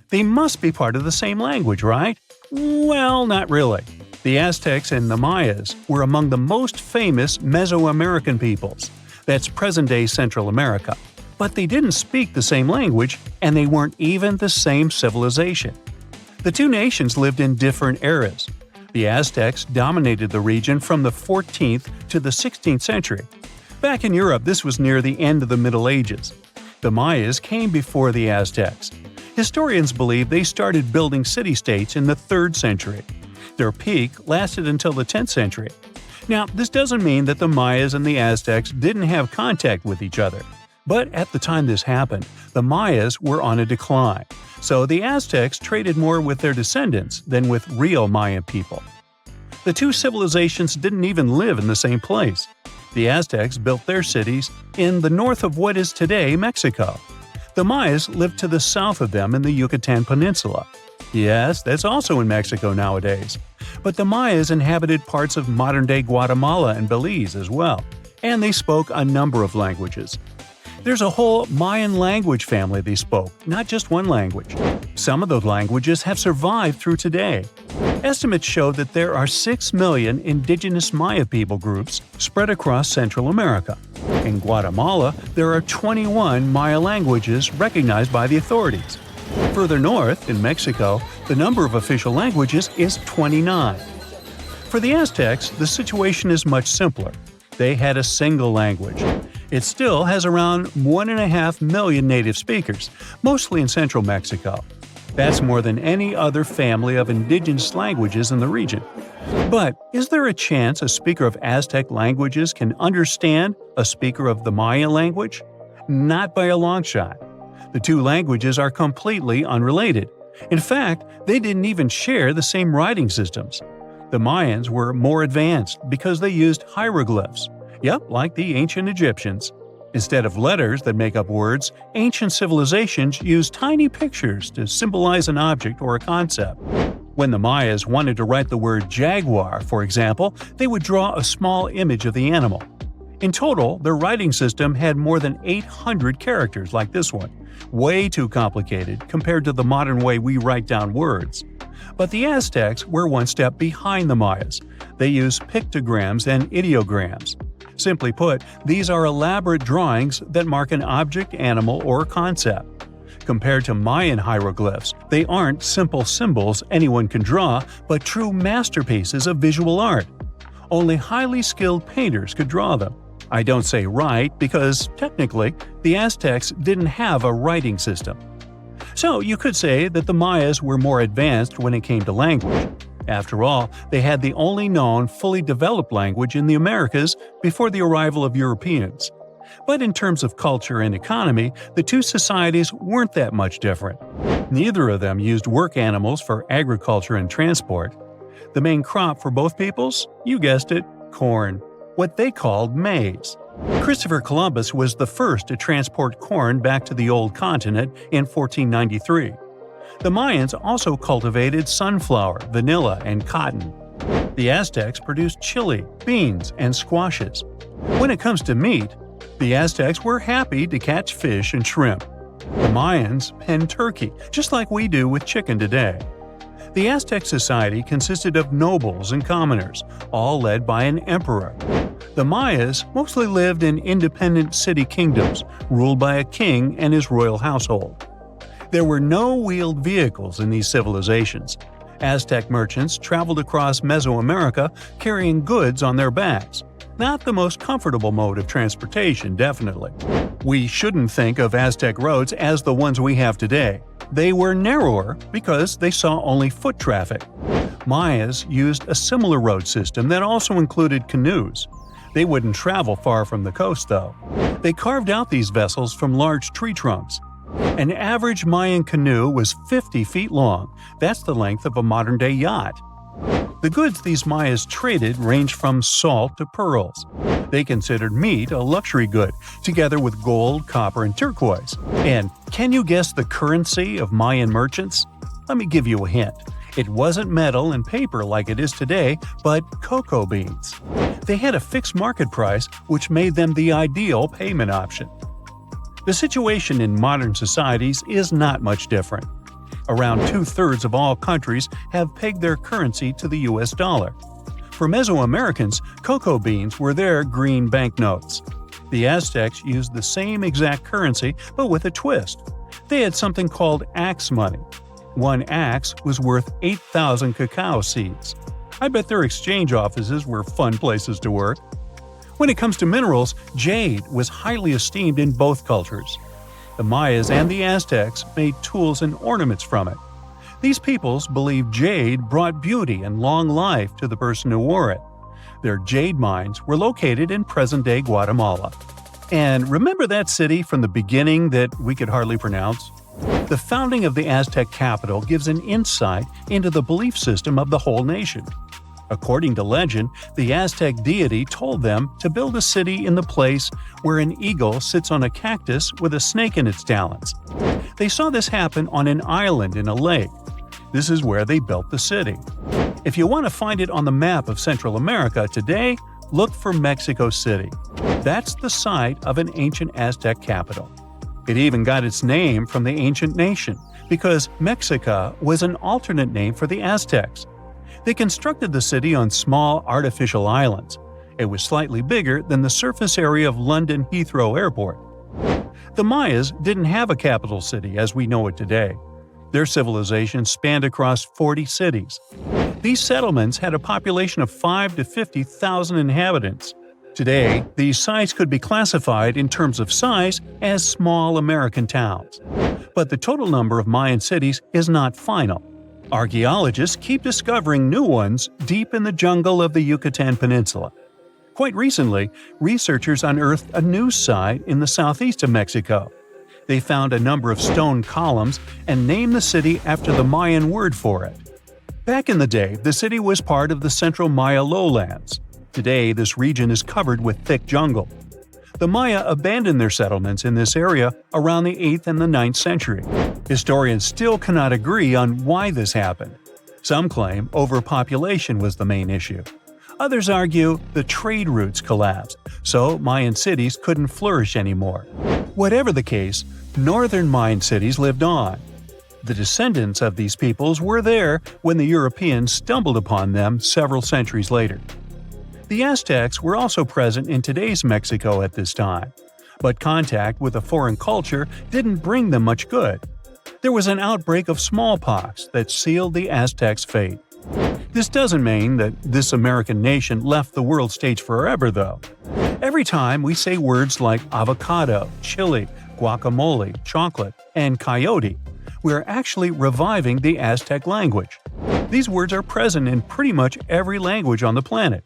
They must be part of the same language, right? Well, not really. The Aztecs and the Mayas were among the most famous Mesoamerican peoples. That's present-day Central America. But they didn't speak the same language, and they weren't even the same civilization. The two nations lived in different eras. The Aztecs dominated the region from the 14th to the 16th century. Back in Europe, this was near the end of the Middle Ages. The Mayas came before the Aztecs. Historians believe they started building city-states in the 3rd century. Their peak lasted until the 10th century. Now, this doesn't mean that the Mayas and the Aztecs didn't have contact with each other. But at the time this happened, the Mayas were on a decline, so the Aztecs traded more with their descendants than with real Mayan people. The two civilizations didn't even live in the same place. The Aztecs built their cities in the north of what is today Mexico. The Mayas lived to the south of them in the Yucatan Peninsula. Yes, that's also in Mexico nowadays. But the Mayas inhabited parts of modern-day Guatemala and Belize as well, and they spoke a number of languages. There's a whole Mayan language family they spoke, not just one language. Some of those languages have survived through today. Estimates show that there are 6 million indigenous Maya people groups spread across Central America. In Guatemala, there are 21 Maya languages recognized by the authorities. Further north, in Mexico, the number of official languages is 29. For the Aztecs, the situation is much simpler. They had a single language. It still has around 1.5 million native speakers, mostly in central Mexico. That's more than any other family of indigenous languages in the region. But is there a chance a speaker of Aztec languages can understand a speaker of the Maya language? Not by a long shot. The two languages are completely unrelated. In fact, they didn't even share the same writing systems. The Mayans were more advanced because they used hieroglyphs. Yep, like the ancient Egyptians. Instead of letters that make up words, ancient civilizations used tiny pictures to symbolize an object or a concept. When the Mayas wanted to write the word jaguar, for example, they would draw a small image of the animal. In total, their writing system had more than 800 characters like this one. Way too complicated compared to the modern way we write down words. But the Aztecs were one step behind the Mayas. They used pictograms and ideograms. Simply put, these are elaborate drawings that mark an object, animal, or concept. Compared to Mayan hieroglyphs, they aren't simple symbols anyone can draw, but true masterpieces of visual art. Only highly skilled painters could draw them. I don't say write because, technically, the Aztecs didn't have a writing system. So you could say that the Mayas were more advanced when it came to language. After all, they had the only known fully developed language in the Americas before the arrival of Europeans. But in terms of culture and economy, the two societies weren't that much different. Neither of them used work animals for agriculture and transport. The main crop for both peoples? You guessed it, corn. What they called maize. Christopher Columbus was the first to transport corn back to the old continent in 1493. The Mayans also cultivated sunflower, vanilla, and cotton. The Aztecs produced chili, beans, and squashes. When it comes to meat, the Aztecs were happy to catch fish and shrimp. The Mayans penned turkey, just like we do with chicken today. The Aztec society consisted of nobles and commoners, all led by an emperor. The Mayas mostly lived in independent city kingdoms, ruled by a king and his royal household. There were no wheeled vehicles in these civilizations. Aztec merchants traveled across Mesoamerica carrying goods on their backs. Not the most comfortable mode of transportation, definitely. We shouldn't think of Aztec roads as the ones we have today. They were narrower because they saw only foot traffic. Mayas used a similar road system that also included canoes. They wouldn't travel far from the coast, though. They carved out these vessels from large tree trunks. An average Mayan canoe was 50 feet long. That's the length of a modern-day yacht. The goods these Mayas traded ranged from salt to pearls. They considered meat a luxury good, together with gold, copper, and turquoise. And can you guess the currency of Mayan merchants? Let me give you a hint. It wasn't metal and paper like it is today, but cocoa beans. They had a fixed market price, which made them the ideal payment option. The situation in modern societies is not much different. Around 2/3 of all countries have pegged their currency to the US dollar. For Mesoamericans, cocoa beans were their green banknotes. The Aztecs used the same exact currency, but with a twist. They had something called axe money. One axe was worth 8,000 cacao seeds. I bet their exchange offices were fun places to work. When it comes to minerals, jade was highly esteemed in both cultures. The Mayas and the Aztecs made tools and ornaments from it. These peoples believed jade brought beauty and long life to the person who wore it. Their jade mines were located in present-day Guatemala. And remember that city from the beginning that we could hardly pronounce? The founding of the Aztec capital gives an insight into the belief system of the whole nation. According to legend, the Aztec deity told them to build a city in the place where an eagle sits on a cactus with a snake in its talons. They saw this happen on an island in a lake. This is where they built the city. If you want to find it on the map of Central America today, look for Mexico City. That's the site of an ancient Aztec capital. It even got its name from the ancient nation, because Mexica was an alternate name for the Aztecs. They constructed the city on small artificial islands. It was slightly bigger than the surface area of London Heathrow Airport. The Mayas didn't have a capital city as we know it today. Their civilization spanned across 40 cities. These settlements had a population of 5 to 50,000 inhabitants. Today, these sites could be classified in terms of size as small American towns. But the total number of Mayan cities is not final. Archaeologists keep discovering new ones deep in the jungle of the Yucatan Peninsula. Quite recently, researchers unearthed a new site in the southeast of Mexico. They found a number of stone columns and named the city after the Mayan word for it. Back in the day, the city was part of the central Maya lowlands. Today, this region is covered with thick jungle. The Maya abandoned their settlements in this area around the 8th and the 9th century. Historians still cannot agree on why this happened. Some claim overpopulation was the main issue. Others argue the trade routes collapsed, so Mayan cities couldn't flourish anymore. Whatever the case, northern Mayan cities lived on. The descendants of these peoples were there when the Europeans stumbled upon them several centuries later. The Aztecs were also present in today's Mexico at this time, but contact with a foreign culture didn't bring them much good. There was an outbreak of smallpox that sealed the Aztecs' fate. This doesn't mean that this American nation left the world stage forever, though. Every time we say words like avocado, chili, guacamole, chocolate, and coyote, we're actually reviving the Aztec language. These words are present in pretty much every language on the planet.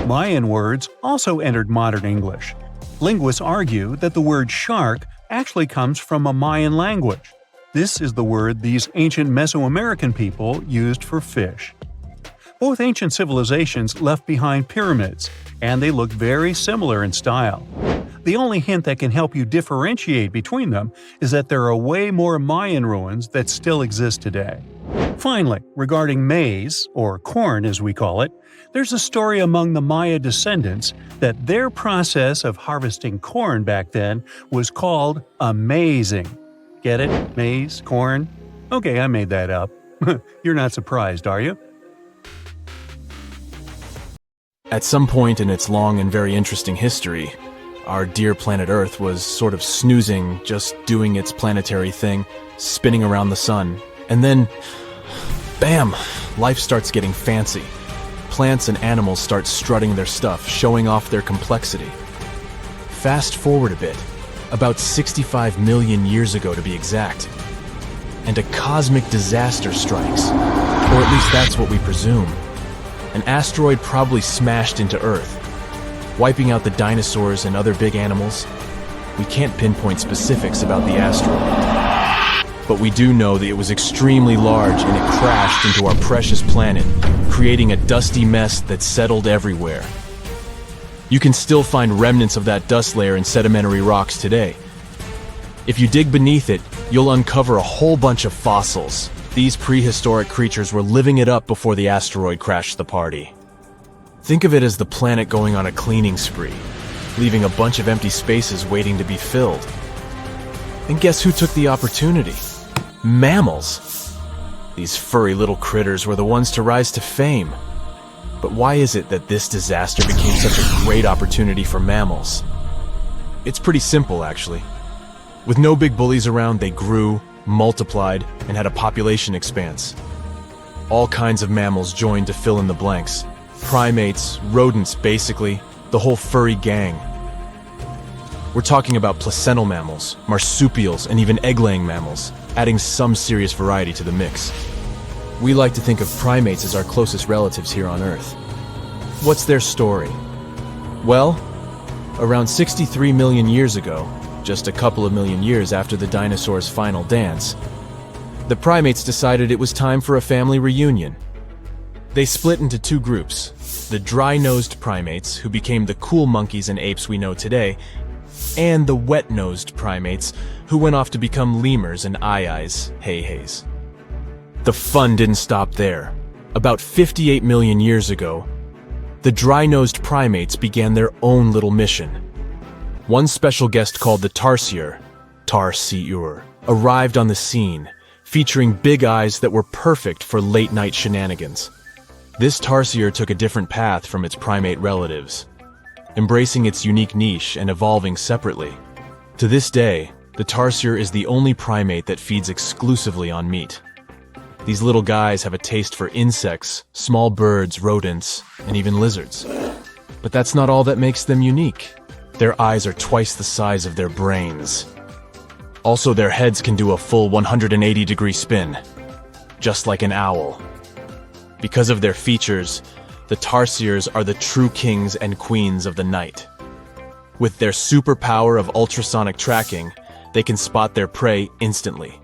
Mayan words also entered modern English. Linguists argue that the word shark actually comes from a Mayan language. This is the word these ancient Mesoamerican people used for fish. Both ancient civilizations left behind pyramids, and they look very similar in style. The only hint that can help you differentiate between them is that there are way more Mayan ruins that still exist today. Finally, regarding maize, or corn as we call it, there's a story among the Maya descendants that their process of harvesting corn back then was called amazing. Get it? Maize? Corn? Okay, I made that up. You're not surprised, are you? At some point in its long and very interesting history, our dear planet Earth was sort of snoozing, just doing its planetary thing, spinning around the sun. And then Bam! Life starts getting fancy. Plants and animals start strutting their stuff, showing off their complexity. Fast forward a bit, about 65 million years ago to be exact, and a cosmic disaster strikes, or at least that's what we presume. An asteroid probably smashed into Earth, wiping out the dinosaurs and other big animals. We can't pinpoint specifics about the asteroid, but we do know that it was extremely large and it crashed into our precious planet, creating a dusty mess that settled everywhere. You can still find remnants of that dust layer in sedimentary rocks today. If you dig beneath it, you'll uncover a whole bunch of fossils. These prehistoric creatures were living it up before the asteroid crashed the party. Think of it as the planet going on a cleaning spree, leaving a bunch of empty spaces waiting to be filled. And guess who took the opportunity? Mammals! These furry little critters were the ones to rise to fame. But why is it that this disaster became such a great opportunity for mammals? It's pretty simple, actually. With no big bullies around, they grew, multiplied, and had a population expanse. All kinds of mammals joined to fill in the blanks. Primates, rodents, basically, the whole furry gang. We're talking about placental mammals, marsupials, and even egg-laying mammals, adding some serious variety to the mix. We like to think of primates as our closest relatives here on Earth. What's their story? Well, around 63 million years ago, just a couple of million years after the dinosaurs' final dance, the primates decided it was time for a family reunion. They split into two groups, the dry-nosed primates, who became the cool monkeys and apes we know today, and the wet-nosed primates, who went off to become lemurs and aye-ayes, hey-hays. The fun didn't stop there. About 58 million years ago, the dry-nosed primates began their own little mission. One special guest called the tarsier, arrived on the scene, featuring big eyes that were perfect for late-night shenanigans. This tarsier took a different path from its primate relatives, embracing its unique niche and evolving separately. To this day, the tarsier is the only primate that feeds exclusively on meat. These little guys have a taste for insects, small birds, rodents, and even lizards. But that's not all that makes them unique. Their eyes are twice the size of their brains. Also, their heads can do a full 180-degree spin, just like an owl. Because of their features, the tarsiers are the true kings and queens of the night. With their superpower of ultrasonic tracking, they can spot their prey instantly.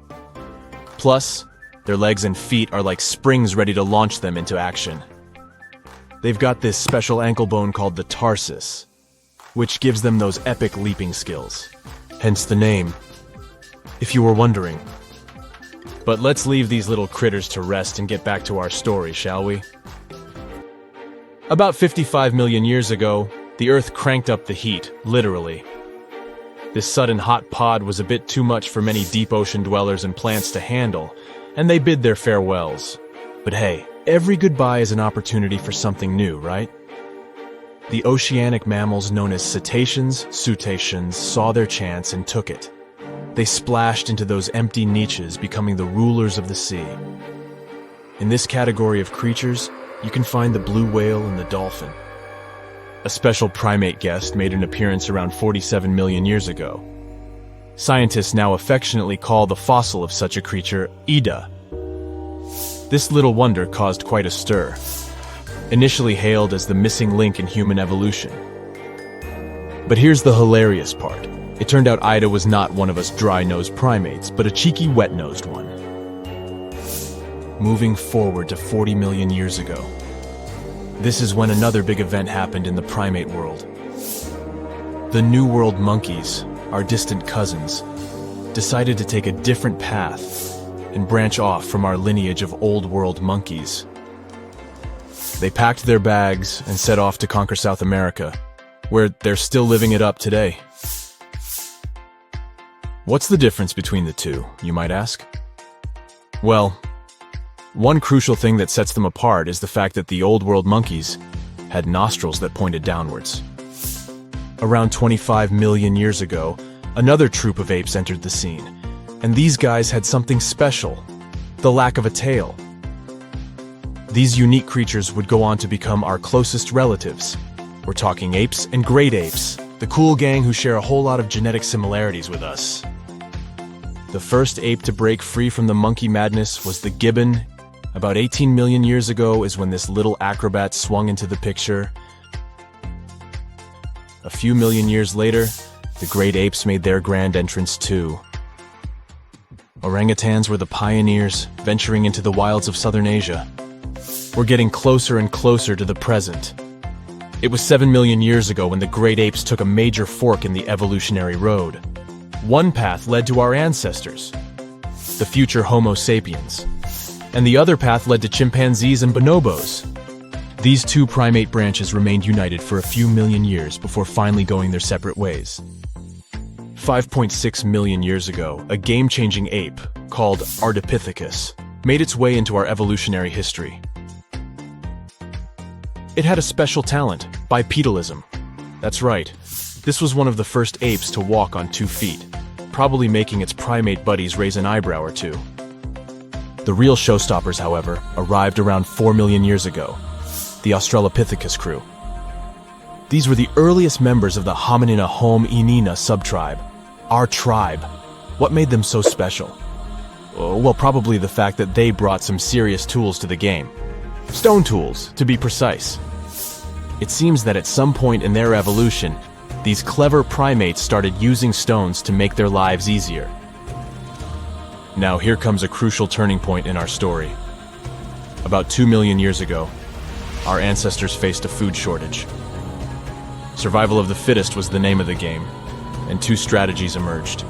Plus, their legs and feet are like springs ready to launch them into action. They've got this special ankle bone called the tarsus, which gives them those epic leaping skills. Hence the name, if you were wondering. But let's leave these little critters to rest and get back to our story, shall we? About 55 million years ago, the Earth cranked up the heat, literally. This sudden hot pod was a bit too much for many deep ocean dwellers and plants to handle, and they bid their farewells. But hey, every goodbye is an opportunity for something new, right? The oceanic mammals known as cetaceans, saw their chance and took it. They splashed into those empty niches, becoming the rulers of the sea. In this category of creatures, you can find the blue whale and the dolphin. A special primate guest made an appearance around 47 million years ago. Scientists now affectionately call the fossil of such a creature Ida. This little wonder caused quite a stir, initially hailed as the missing link in human evolution. But here's the hilarious part. It turned out Ida was not one of us dry-nosed primates, but a cheeky wet-nosed one. Moving forward to 40 million years ago, this is when another big event happened in the primate world. The New World monkeys, our distant cousins, decided to take a different path and branch off from our lineage of Old World monkeys. They packed their bags and set off to conquer South America, where they're still living it up today. What's the difference between the two, you might ask? Well, one crucial thing that sets them apart is the fact that the Old World monkeys had nostrils that pointed downwards. Around 25 million years ago, another troop of apes entered the scene, and these guys had something special, the lack of a tail. These unique creatures would go on to become our closest relatives. We're talking apes and great apes, the cool gang who share a whole lot of genetic similarities with us. The first ape to break free from the monkey madness was the gibbon. About 18 million years ago is when this little acrobat swung into the picture. A few million years later, the great apes made their grand entrance too. Orangutans were the pioneers, venturing into the wilds of southern Asia. We're getting closer and closer to the present. It was 7 million years ago when the great apes took a major fork in the evolutionary road. One path led to our ancestors, the future Homo sapiens, and the other path led to chimpanzees and bonobos. These two primate branches remained united for a few million years before finally going their separate ways. 5.6 million years ago, a game-changing ape called Ardipithecus made its way into our evolutionary history. It had a special talent, bipedalism. That's right, this was one of the first apes to walk on 2 feet, probably making its primate buddies raise an eyebrow or two. The real showstoppers, however, arrived around 4 million years ago, the Australopithecus crew. These were the earliest members of the Hominina hominina subtribe, our tribe. What made them so special? Well, probably the fact that they brought some serious tools to the game. Stone tools, to be precise. It seems that at some point in their evolution, these clever primates started using stones to make their lives easier. Now here comes a crucial turning point in our story. About 2 million years ago, our ancestors faced a food shortage. Survival of the fittest was the name of the game, and 2 strategies emerged.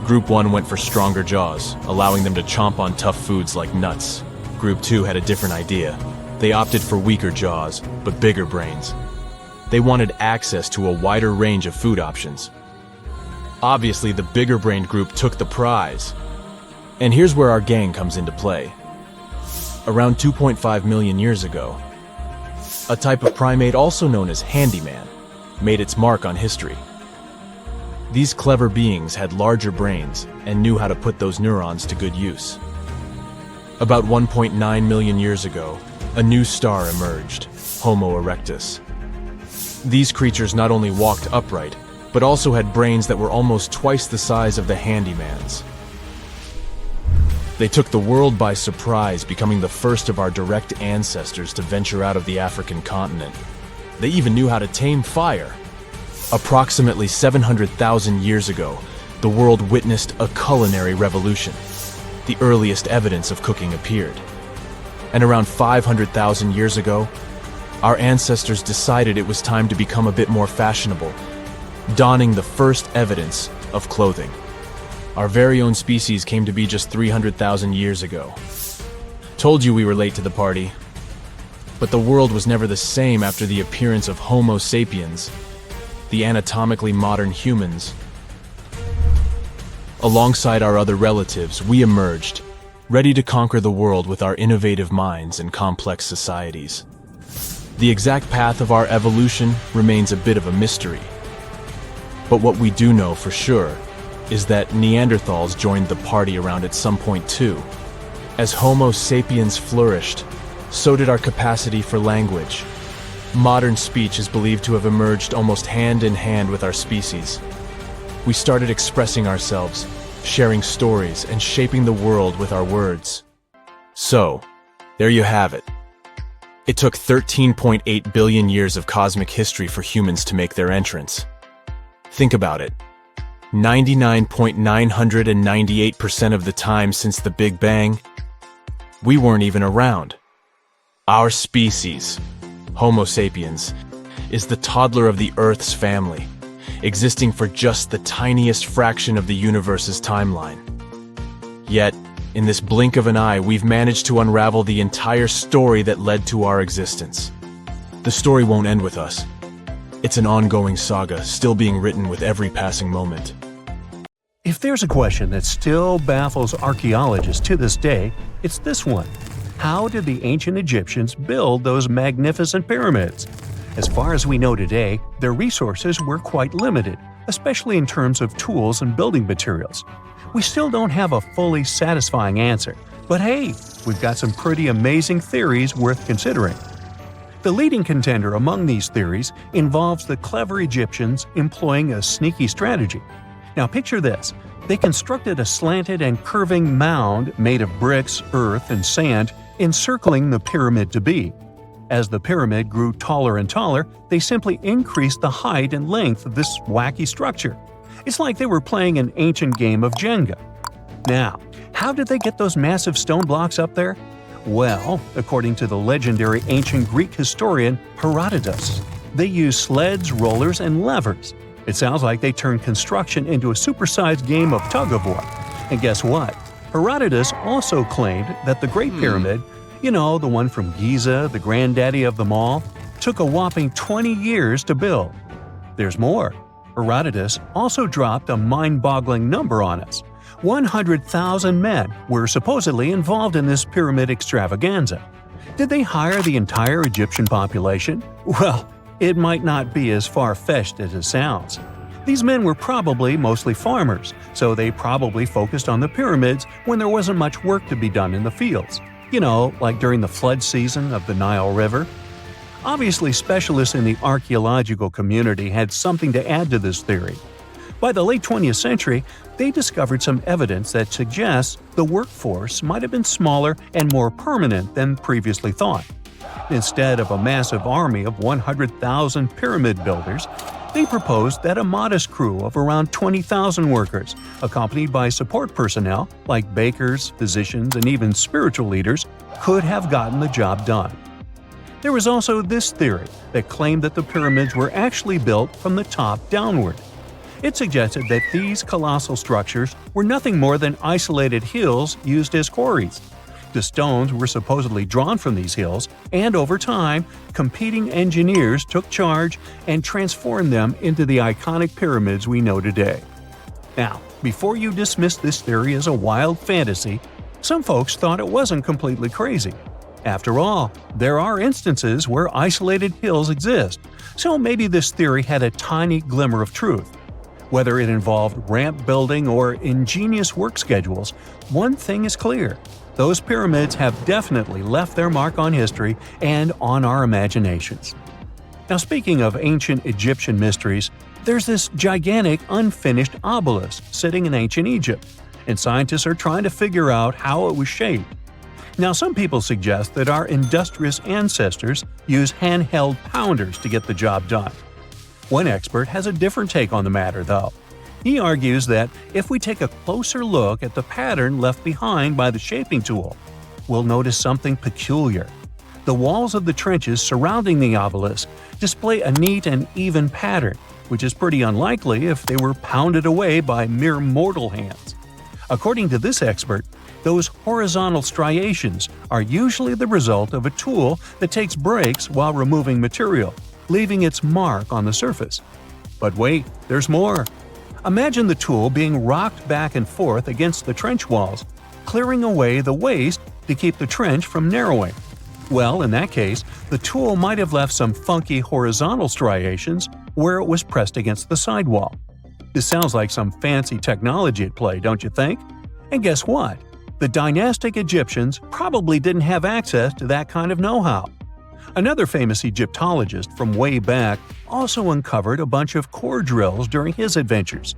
Group 1 went for stronger jaws, allowing them to chomp on tough foods like nuts. Group 2 had a different idea. They opted for weaker jaws, but bigger brains. They wanted access to a wider range of food options. Obviously, the bigger-brained group took the prize. And here's where our gang comes into play. Around 2.5 million years ago, a type of primate also known as handyman made its mark on history. These clever beings had larger brains and knew how to put those neurons to good use. About 1.9 million years ago, a new star emerged, Homo erectus. These creatures not only walked upright, but also had brains that were almost twice the size of the handyman's. They took the world by surprise, becoming the first of our direct ancestors to venture out of the African continent. They even knew how to tame fire. Approximately 700,000 years ago, the world witnessed a culinary revolution. The earliest evidence of cooking appeared. And around 500,000 years ago, our ancestors decided it was time to become a bit more fashionable, donning the first evidence of clothing. Our very own species came to be just 300,000 years ago. Told you we were late to the party. But the world was never the same after the appearance of Homo sapiens, the anatomically modern humans. Alongside our other relatives, we emerged, ready to conquer the world with our innovative minds and complex societies. The exact path of our evolution remains a bit of a mystery. But what we do know for sure is that Neanderthals joined the party around at some point too. As Homo sapiens flourished, so did our capacity for language. Modern speech is believed to have emerged almost hand in hand with our species. We started expressing ourselves, sharing stories, and shaping the world with our words. So, there you have it. It took 13.8 billion years of cosmic history for humans to make their entrance. Think about it. 99.998% of the time since the Big Bang, we weren't even around. Our species, Homo sapiens, is the toddler of the Earth's family, existing for just the tiniest fraction of the universe's timeline. Yet, in this blink of an eye, we've managed to unravel the entire story that led to our existence. The story won't end with us. It's an ongoing saga, still being written with every passing moment. If there's a question that still baffles archaeologists to this day, it's this one. How did the ancient Egyptians build those magnificent pyramids? As far as we know today, their resources were quite limited, especially in terms of tools and building materials. We still don't have a fully satisfying answer, But hey, we've got some pretty amazing theories worth considering. The leading contender among these theories involves the clever Egyptians employing a sneaky strategy. Now picture this. They constructed a slanted and curving mound made of bricks, earth, and sand encircling the pyramid to be. As the pyramid grew taller and taller, they simply increased the height and length of this wacky structure. It's like they were playing an ancient game of Jenga. Now, how did they get those massive stone blocks up there? Well, according to the legendary ancient Greek historian Herodotus, they used sleds, rollers, and levers. It sounds like they turned construction into a supersized game of tug-of-war. And guess what? Herodotus also claimed that the Great Pyramid, the one from Giza, the granddaddy of them all, took a whopping 20 years to build. There's more. Herodotus also dropped a mind-boggling number on us. 100,000 men were supposedly involved in this pyramid extravaganza. Did they hire the entire Egyptian population? Well, it might not be as far-fetched as it sounds. These men were probably mostly farmers, so they probably focused on the pyramids when there wasn't much work to be done in the fields. Like during the flood season of the Nile River. Obviously, specialists in the archaeological community had something to add to this theory. By the late 20th century, they discovered some evidence that suggests the workforce might have been smaller and more permanent than previously thought. Instead of a massive army of 100,000 pyramid builders, they proposed that a modest crew of around 20,000 workers, accompanied by support personnel like bakers, physicians, and even spiritual leaders, could have gotten the job done. There was also this theory that claimed that the pyramids were actually built from the top downward. It suggested that these colossal structures were nothing more than isolated hills used as quarries. The stones were supposedly drawn from these hills, and over time, competing engineers took charge and transformed them into the iconic pyramids we know today. Now, before you dismiss this theory as a wild fantasy, some folks thought it wasn't completely crazy. After all, there are instances where isolated hills exist, so maybe this theory had a tiny glimmer of truth. Whether it involved ramp building or ingenious work schedules, one thing is clear. Those pyramids have definitely left their mark on history and on our imaginations. Now, speaking of ancient Egyptian mysteries, there's this gigantic unfinished obelisk sitting in ancient Egypt, and scientists are trying to figure out how it was shaped. Now, some people suggest that our industrious ancestors used handheld pounders to get the job done. One expert has a different take on the matter, though. He argues that if we take a closer look at the pattern left behind by the shaping tool, we'll notice something peculiar. The walls of the trenches surrounding the obelisk display a neat and even pattern, which is pretty unlikely if they were pounded away by mere mortal hands. According to this expert, those horizontal striations are usually the result of a tool that takes breaks while removing material, leaving its mark on the surface. But wait, there's more. Imagine the tool being rocked back and forth against the trench walls, clearing away the waste to keep the trench from narrowing. Well, in that case, the tool might have left some funky horizontal striations where it was pressed against the sidewall. This sounds like some fancy technology at play, don't you think? And guess what? The dynastic Egyptians probably didn't have access to that kind of know-how. Another famous Egyptologist from way back also uncovered a bunch of core drills during his adventures.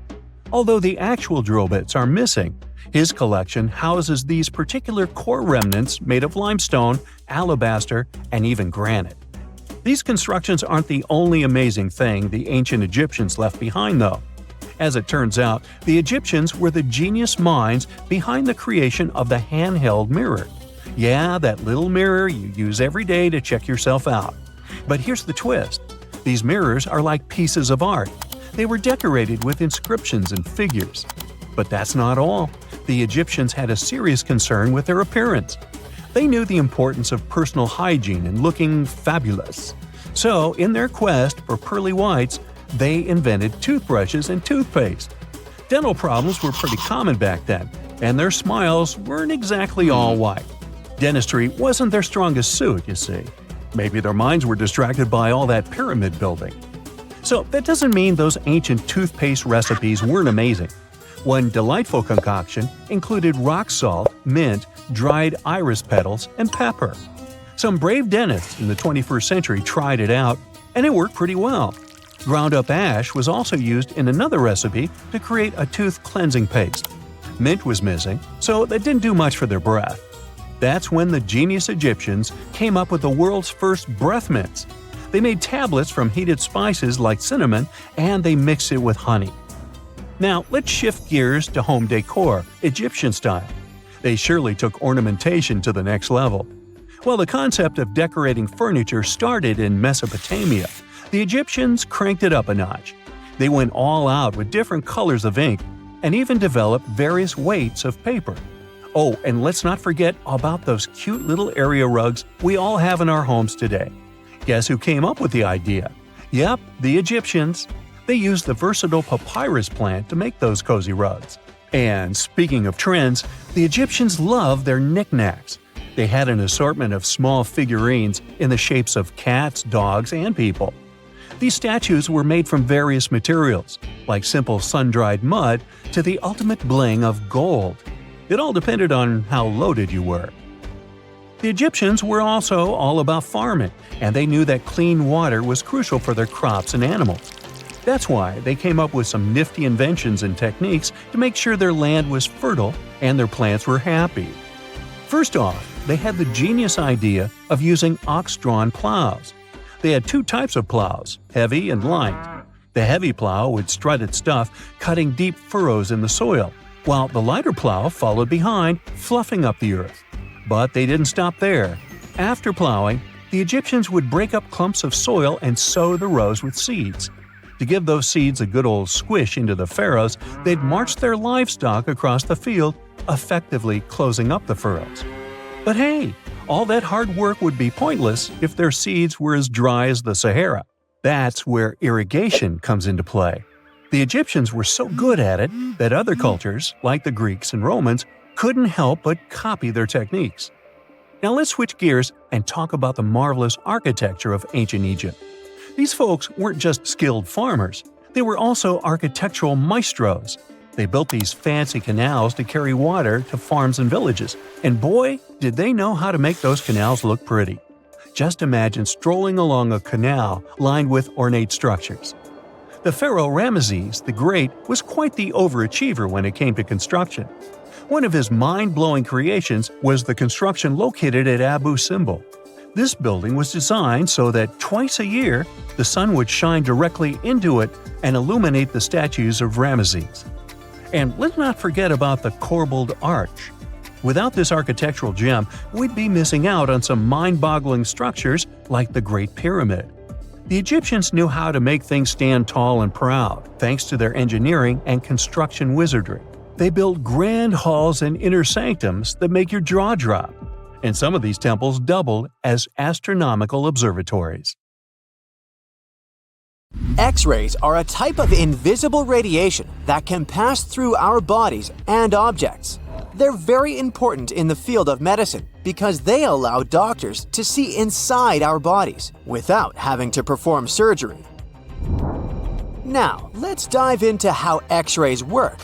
Although the actual drill bits are missing, his collection houses these particular core remnants made of limestone, alabaster, and even granite. These constructions aren't the only amazing thing the ancient Egyptians left behind, though. As it turns out, the Egyptians were the genius minds behind the creation of the handheld mirror. Yeah, that little mirror you use every day to check yourself out. But here's the twist. These mirrors are like pieces of art. They were decorated with inscriptions and figures. But that's not all. The Egyptians had a serious concern with their appearance. They knew the importance of personal hygiene and looking fabulous. So, in their quest for pearly whites, they invented toothbrushes and toothpaste. Dental problems were pretty common back then, and their smiles weren't exactly all white. Dentistry wasn't their strongest suit, you see. Maybe their minds were distracted by all that pyramid building. So that doesn't mean those ancient toothpaste recipes weren't amazing. One delightful concoction included rock salt, mint, dried iris petals, and pepper. Some brave dentists in the 21st century tried it out, and it worked pretty well. Ground-up ash was also used in another recipe to create a tooth cleansing paste. Mint was missing, so that didn't do much for their breath. That's when the genius Egyptians came up with the world's first breath mints. They made tablets from heated spices like cinnamon, and they mixed it with honey. Now, let's shift gears to home decor, Egyptian style. They surely took ornamentation to the next level. While the concept of decorating furniture started in Mesopotamia, the Egyptians cranked it up a notch. They went all out with different colors of ink and even developed various weights of paper. Oh, and let's not forget about those cute little area rugs we all have in our homes today. Guess who came up with the idea? Yep, the Egyptians. They used the versatile papyrus plant to make those cozy rugs. And speaking of trends, the Egyptians loved their knickknacks. They had an assortment of small figurines in the shapes of cats, dogs, and people. These statues were made from various materials, like simple sun-dried mud to the ultimate bling of gold. It all depended on how loaded you were. The Egyptians were also all about farming, and they knew that clean water was crucial for their crops and animals. That's why they came up with some nifty inventions and techniques to make sure their land was fertile and their plants were happy. First off, they had the genius idea of using ox-drawn plows. They had two types of plows, heavy and light. The heavy plow would strut its stuff, cutting deep furrows in the soil, while the lighter plow followed behind, fluffing up the earth. But they didn't stop there. After plowing, the Egyptians would break up clumps of soil and sow the rows with seeds. To give those seeds a good old squish into the furrows, they'd march their livestock across the field, effectively closing up the furrows. But hey, all that hard work would be pointless if their seeds were as dry as the Sahara. That's where irrigation comes into play. The Egyptians were so good at it that other cultures, like the Greeks and Romans, couldn't help but copy their techniques. Now let's switch gears and talk about the marvelous architecture of ancient Egypt. These folks weren't just skilled farmers, they were also architectural maestros. They built these fancy canals to carry water to farms and villages, and boy, did they know how to make those canals look pretty. Just imagine strolling along a canal lined with ornate structures. The pharaoh Ramesses the Great was quite the overachiever when it came to construction. One of his mind-blowing creations was the construction located at Abu Simbel. This building was designed so that twice a year, the sun would shine directly into it and illuminate the statues of Ramesses. And let's not forget about the corbelled arch. Without this architectural gem, we'd be missing out on some mind-boggling structures like the Great Pyramid. The Egyptians knew how to make things stand tall and proud, thanks to their engineering and construction wizardry. They built grand halls and inner sanctums that make your jaw drop. And some of these temples doubled as astronomical observatories. X-rays are a type of invisible radiation that can pass through our bodies and objects. They're very important in the field of medicine because they allow doctors to see inside our bodies without having to perform surgery. Now, let's dive into how X-rays work.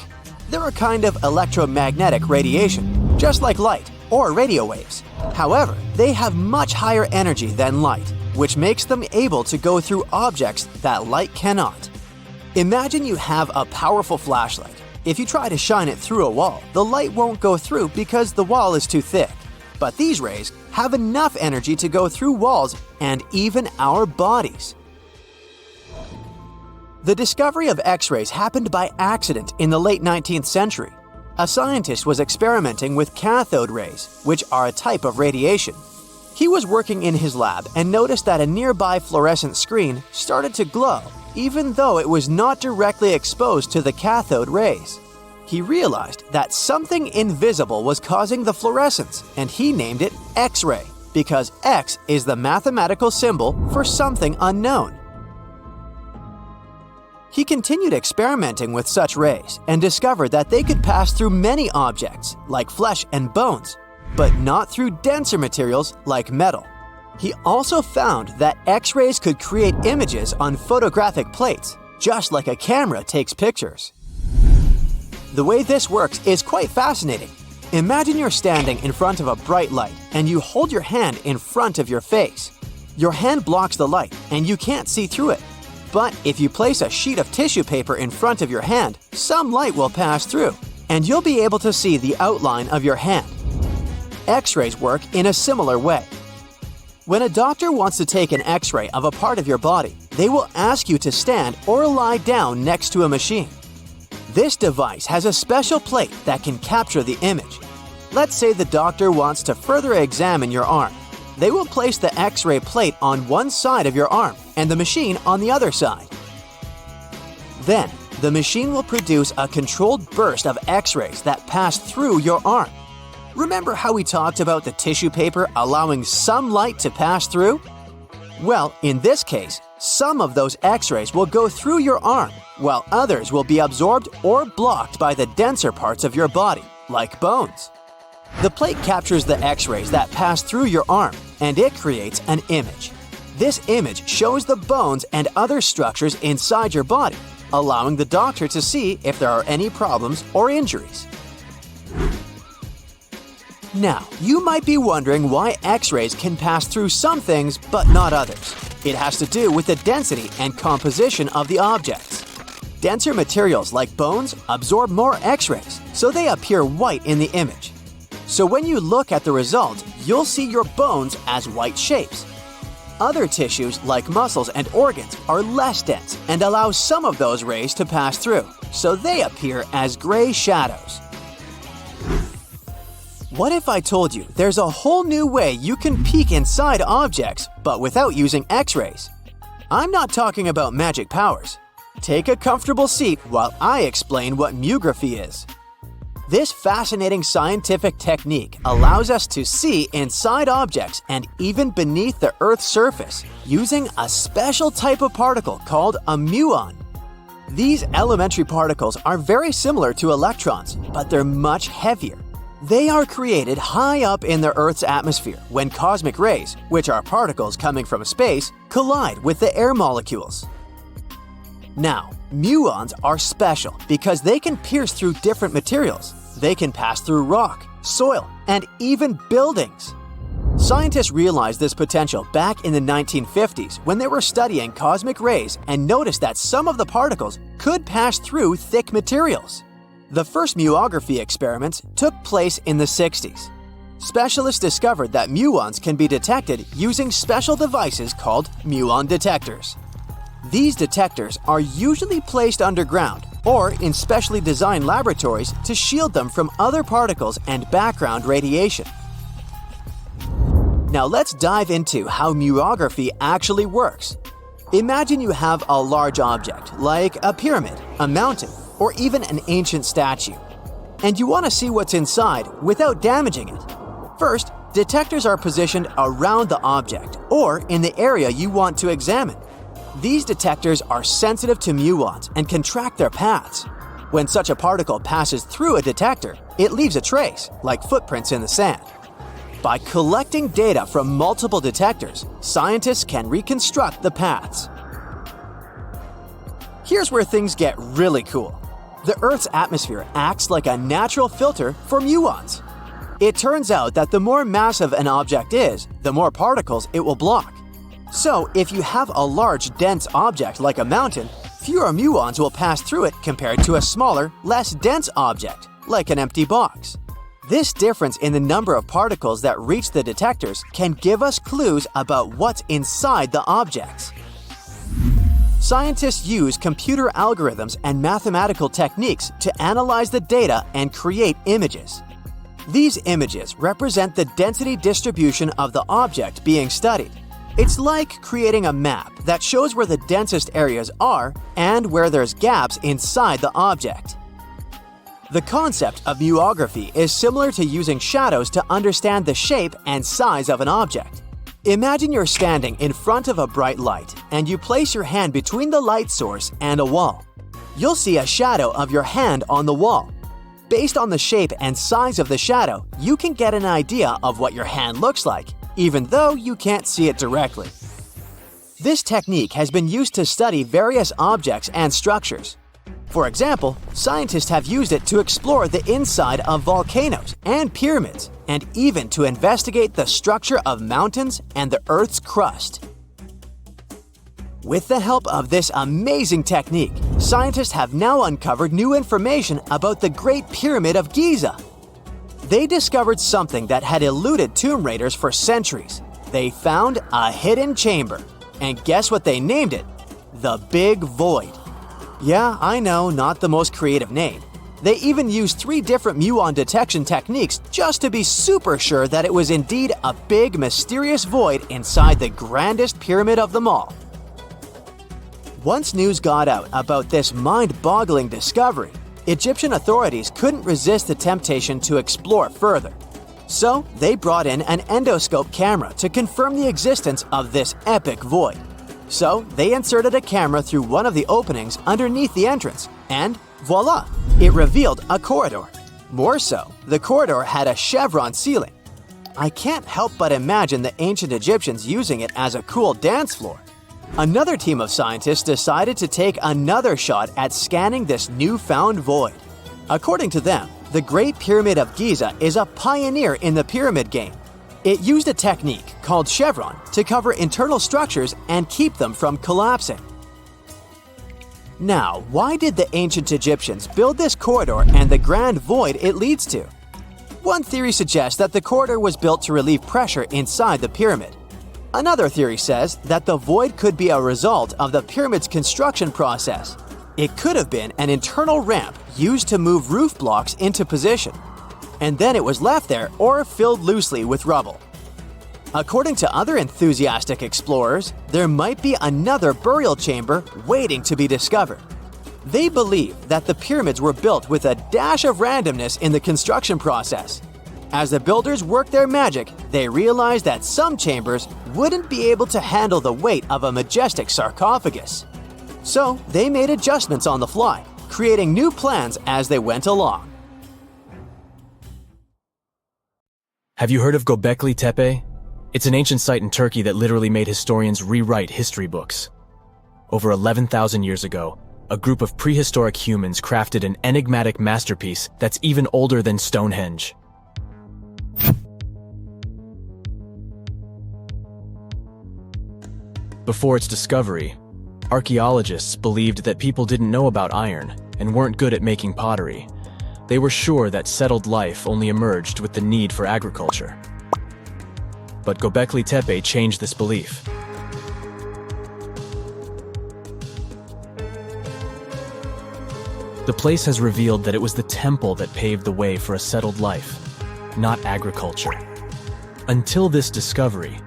They're a kind of electromagnetic radiation, just like light or radio waves. However, they have much higher energy than light, which makes them able to go through objects that light cannot. Imagine you have a powerful flashlight. If you try to shine it through a wall, the light won't go through because the wall is too thick. But these rays have enough energy to go through walls and even our bodies. The discovery of X-rays happened by accident in the late 19th century. A scientist was experimenting with cathode rays, which are a type of radiation. He was working in his lab and noticed that a nearby fluorescent screen started to glow, even though it was not directly exposed to the cathode rays. He realized that something invisible was causing the fluorescence, and he named it X-ray, because X is the mathematical symbol for something unknown. He continued experimenting with such rays and discovered that they could pass through many objects, like flesh and bones, but not through denser materials like metal. He also found that X-rays could create images on photographic plates, just like a camera takes pictures. The way this works is quite fascinating. Imagine you're standing in front of a bright light and you hold your hand in front of your face. Your hand blocks the light and you can't see through it. But if you place a sheet of tissue paper in front of your hand, some light will pass through, and you'll be able to see the outline of your hand. X-rays work in a similar way. When a doctor wants to take an X-ray of a part of your body, they will ask you to stand or lie down next to a machine. This device has a special plate that can capture the image. Let's say the doctor wants to further examine your arm. They will place the X-ray plate on one side of your arm and the machine on the other side. Then, the machine will produce a controlled burst of X-rays that pass through your arm. Remember how we talked about the tissue paper allowing some light to pass through? Well, in this case, some of those X-rays will go through your arm, while others will be absorbed or blocked by the denser parts of your body, like bones. The plate captures the X-rays that pass through your arm, and it creates an image. This image shows the bones and other structures inside your body, allowing the doctor to see if there are any problems or injuries. Now, you might be wondering why X-rays can pass through some things but not others. It has to do with the density and composition of the objects. Denser materials like bones absorb more X-rays, so they appear white in the image. So when you look at the result, you'll see your bones as white shapes. Other tissues like muscles and organs are less dense and allow some of those rays to pass through, so they appear as gray shadows. What if I told you there's a whole new way you can peek inside objects, but without using X-rays? I'm not talking about magic powers. Take a comfortable seat while I explain what muography is. This fascinating scientific technique allows us to see inside objects and even beneath the Earth's surface using a special type of particle called a muon. These elementary particles are very similar to electrons, but they're much heavier. They are created high up in the Earth's atmosphere when cosmic rays, which are particles coming from space, collide with the air molecules. Now, muons are special because they can pierce through different materials. They can pass through rock, soil, and even buildings. Scientists realized this potential back in the 1950s when they were studying cosmic rays and noticed that some of the particles could pass through thick materials. The first muography experiments took place in the 60s. Specialists discovered that muons can be detected using special devices called muon detectors. These detectors are usually placed underground or in specially designed laboratories to shield them from other particles and background radiation. Now let's dive into how muography actually works. Imagine you have a large object, like a pyramid, a mountain, or even an ancient statue, and you want to see what's inside without damaging it. First, detectors are positioned around the object or in the area you want to examine. These detectors are sensitive to muons and can track their paths. When such a particle passes through a detector, it leaves a trace, like footprints in the sand. By collecting data from multiple detectors, scientists can reconstruct the paths. Here's where things get really cool. The Earth's atmosphere acts like a natural filter for muons. It turns out that the more massive an object is, the more particles it will block. So, if you have a large, dense object like a mountain, fewer muons will pass through it compared to a smaller, less dense object, like an empty box. This difference in the number of particles that reach the detectors can give us clues about what's inside the objects. Scientists use computer algorithms and mathematical techniques to analyze the data and create images. These images represent the density distribution of the object being studied. It's like creating a map that shows where the densest areas are and where there's gaps inside the object. The concept of muography is similar to using shadows to understand the shape and size of an object. Imagine you're standing in front of a bright light and you place your hand between the light source and a wall. You'll see a shadow of your hand on the wall. Based on the shape and size of the shadow, you can get an idea of what your hand looks like, even though you can't see it directly. This technique has been used to study various objects and structures. For example, scientists have used it to explore the inside of volcanoes and pyramids, and even to investigate the structure of mountains and the Earth's crust. With the help of this amazing technique, scientists have now uncovered new information about the Great Pyramid of Giza. They discovered something that had eluded tomb raiders for centuries. They found a hidden chamber. And guess what they named it? The Big Void. Yeah, I know, not the most creative name. They even used 3 different muon detection techniques just to be super sure that it was indeed a big, mysterious void inside the grandest pyramid of them all. Once news got out about this mind-boggling discovery, Egyptian authorities couldn't resist the temptation to explore further. So they brought in an endoscope camera to confirm the existence of this epic void. So they inserted a camera through one of the openings underneath the entrance, and voila, it revealed a corridor. More so, the corridor had a chevron ceiling. I can't help but imagine the ancient Egyptians using it as a cool dance floor. Another team of scientists decided to take another shot at scanning this newfound void. According to them, the Great Pyramid of Giza is a pioneer in the pyramid game. It used a technique called chevron to cover internal structures and keep them from collapsing. Now, why did the ancient Egyptians build this corridor and the grand void it leads to? One theory suggests that the corridor was built to relieve pressure inside the pyramid. Another theory says that the void could be a result of the pyramid's construction process. It could have been an internal ramp used to move roof blocks into position, and then it was left there or filled loosely with rubble. According to other enthusiastic explorers, there might be another burial chamber waiting to be discovered. They believe that the pyramids were built with a dash of randomness in the construction process. As the builders worked their magic, they realized that some chambers wouldn't be able to handle the weight of a majestic sarcophagus. So they made adjustments on the fly, creating new plans as they went along. Have you heard of Göbekli Tepe? It's an ancient site in Turkey that literally made historians rewrite history books. Over 11,000 years ago, a group of prehistoric humans crafted an enigmatic masterpiece that's even older than Stonehenge. Before its discovery, archaeologists believed that people didn't know about iron and weren't good at making pottery. They were sure that settled life only emerged with the need for agriculture. But Göbekli Tepe changed this belief. The place has revealed that it was the temple that paved the way for a settled life, not agriculture. Until this discovery,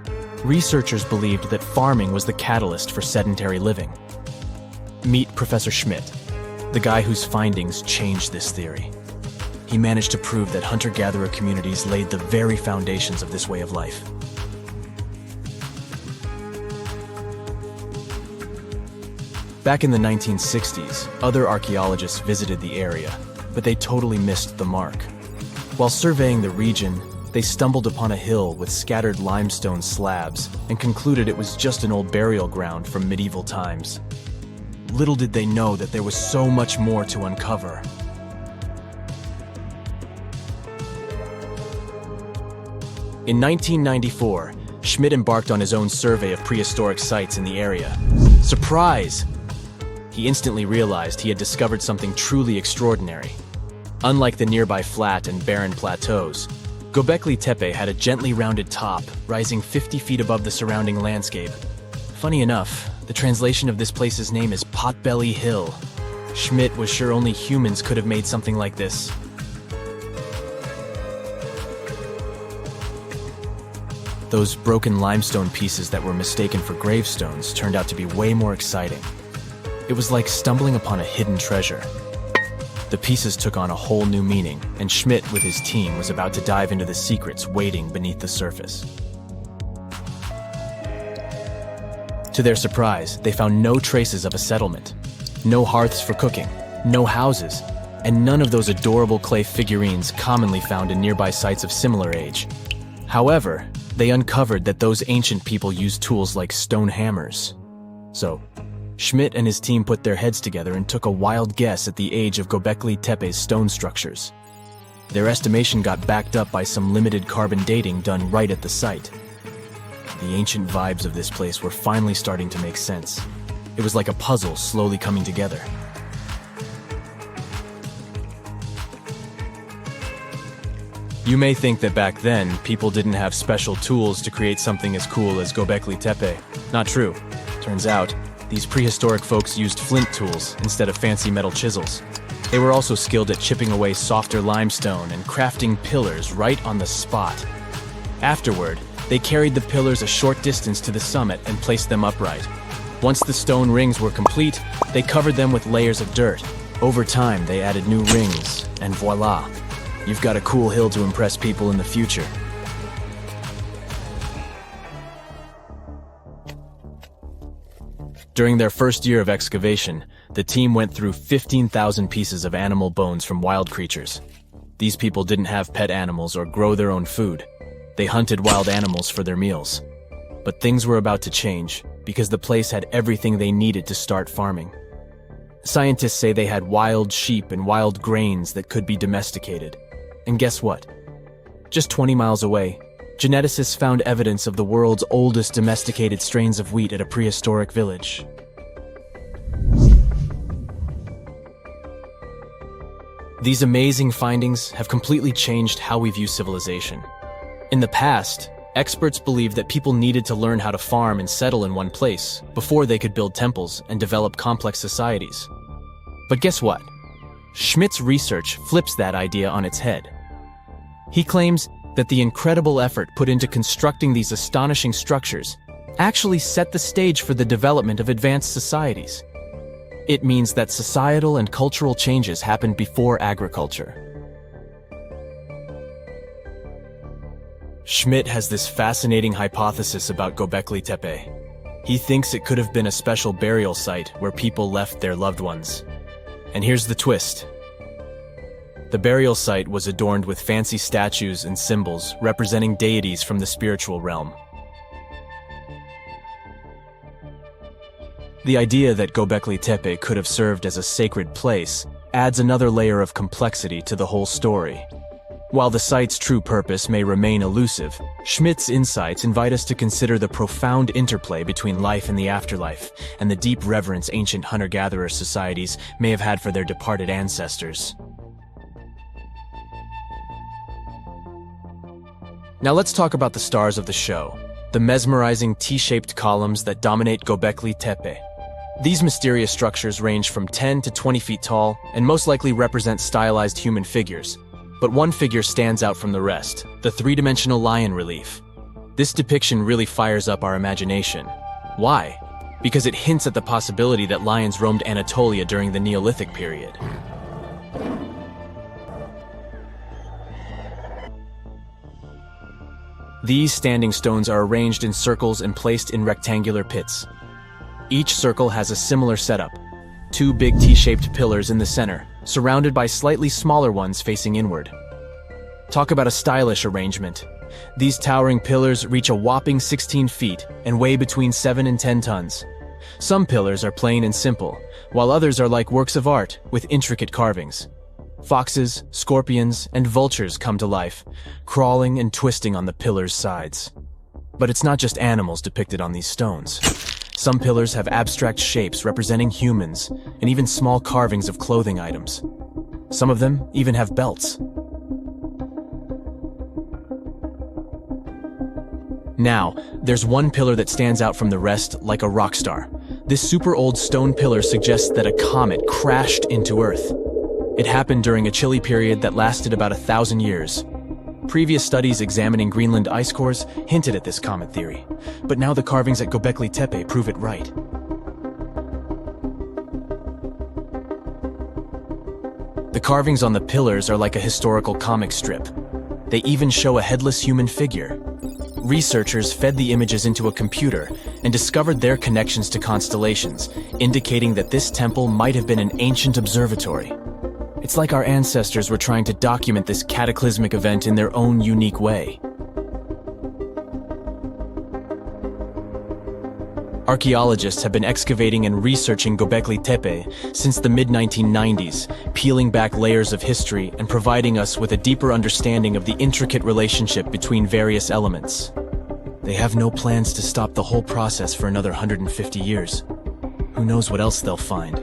researchers believed that farming was the catalyst for sedentary living. Meet Professor Schmidt, the guy whose findings changed this theory. He managed to prove that hunter-gatherer communities laid the very foundations of this way of life. Back in the 1960s, other archaeologists visited the area, but they totally missed the mark. While surveying the region, they stumbled upon a hill with scattered limestone slabs and concluded it was just an old burial ground from medieval times. Little did they know that there was so much more to uncover. In 1994, Schmidt embarked on his own survey of prehistoric sites in the area. Surprise! He instantly realized he had discovered something truly extraordinary. Unlike the nearby flat and barren plateaus, Göbekli Tepe had a gently rounded top, rising 50 feet above the surrounding landscape. Funny enough, the translation of this place's name is Potbelly Hill. Schmidt was sure only humans could have made something like this. Those broken limestone pieces that were mistaken for gravestones turned out to be way more exciting. It was like stumbling upon a hidden treasure. The pieces took on a whole new meaning, and Schmidt with his team was about to dive into the secrets waiting beneath the surface. To their surprise, they found no traces of a settlement. No hearths for cooking, no houses, and none of those adorable clay figurines commonly found in nearby sites of similar age. However, they uncovered that those ancient people used tools like stone hammers. So, Schmidt and his team put their heads together and took a wild guess at the age of Göbekli Tepe's stone structures. Their estimation got backed up by some limited carbon dating done right at the site. The ancient vibes of this place were finally starting to make sense. It was like a puzzle slowly coming together. You may think that back then, people didn't have special tools to create something as cool as Göbekli Tepe. Not true. Turns out, these prehistoric folks used flint tools instead of fancy metal chisels. They were also skilled at chipping away softer limestone and crafting pillars right on the spot. Afterward, they carried the pillars a short distance to the summit and placed them upright. Once the stone rings were complete, they covered them with layers of dirt. Over time, they added new rings, and voila! You've got a cool hill to impress people in the future. During their first year of excavation, the team went through 15,000 pieces of animal bones from wild creatures. These people didn't have pet animals or grow their own food. They hunted wild animals for their meals. But things were about to change, because the place had everything they needed to start farming. Scientists say they had wild sheep and wild grains that could be domesticated. And guess what? Just 20 miles away, geneticists found evidence of the world's oldest domesticated strains of wheat at a prehistoric village. These amazing findings have completely changed how we view civilization. In the past, experts believed that people needed to learn how to farm and settle in one place before they could build temples and develop complex societies. But guess what? Schmidt's research flips that idea on its head. He claims that the incredible effort put into constructing these astonishing structures actually set the stage for the development of advanced societies. It means that societal and cultural changes happened before agriculture. Schmidt has this fascinating hypothesis about Göbekli Tepe. He thinks it could have been a special burial site where people left their loved ones. And here's the twist. The burial site was adorned with fancy statues and symbols representing deities from the spiritual realm. The idea that Göbekli Tepe could have served as a sacred place adds another layer of complexity to the whole story. While the site's true purpose may remain elusive, Schmidt's insights invite us to consider the profound interplay between life and the afterlife, and the deep reverence ancient hunter-gatherer societies may have had for their departed ancestors. Now let's talk about the stars of the show, the mesmerizing T-shaped columns that dominate Göbekli Tepe. These mysterious structures range from 10 to 20 feet tall and most likely represent stylized human figures. But one figure stands out from the rest, the three-dimensional lion relief. This depiction really fires up our imagination. Why? Because it hints at the possibility that lions roamed Anatolia during the Neolithic period. These standing stones are arranged in circles and placed in rectangular pits. Each circle has a similar setup. Two big T-shaped pillars in the center, surrounded by slightly smaller ones facing inward. Talk about a stylish arrangement. These towering pillars reach a whopping 16 feet and weigh between 7 and 10 tons. Some pillars are plain and simple, while others are like works of art with intricate carvings. Foxes, scorpions, and vultures come to life, crawling and twisting on the pillars' sides. But it's not just animals depicted on these stones. Some pillars have abstract shapes representing humans, and even small carvings of clothing items. Some of them even have belts. Now, there's one pillar that stands out from the rest like a rock star. This super old stone pillar suggests that a comet crashed into Earth. It happened during a chilly period that lasted about 1,000 years. Previous studies examining Greenland ice cores hinted at this comet theory, but now the carvings at Göbekli Tepe prove it right. The carvings on the pillars are like a historical comic strip. They even show a headless human figure. Researchers fed the images into a computer and discovered their connections to constellations, indicating that this temple might have been an ancient observatory. It's like our ancestors were trying to document this cataclysmic event in their own unique way. Archaeologists have been excavating and researching Göbekli Tepe since the mid-1990s, peeling back layers of history and providing us with a deeper understanding of the intricate relationship between various elements. They have no plans to stop the whole process for another 150 years. Who knows what else they'll find?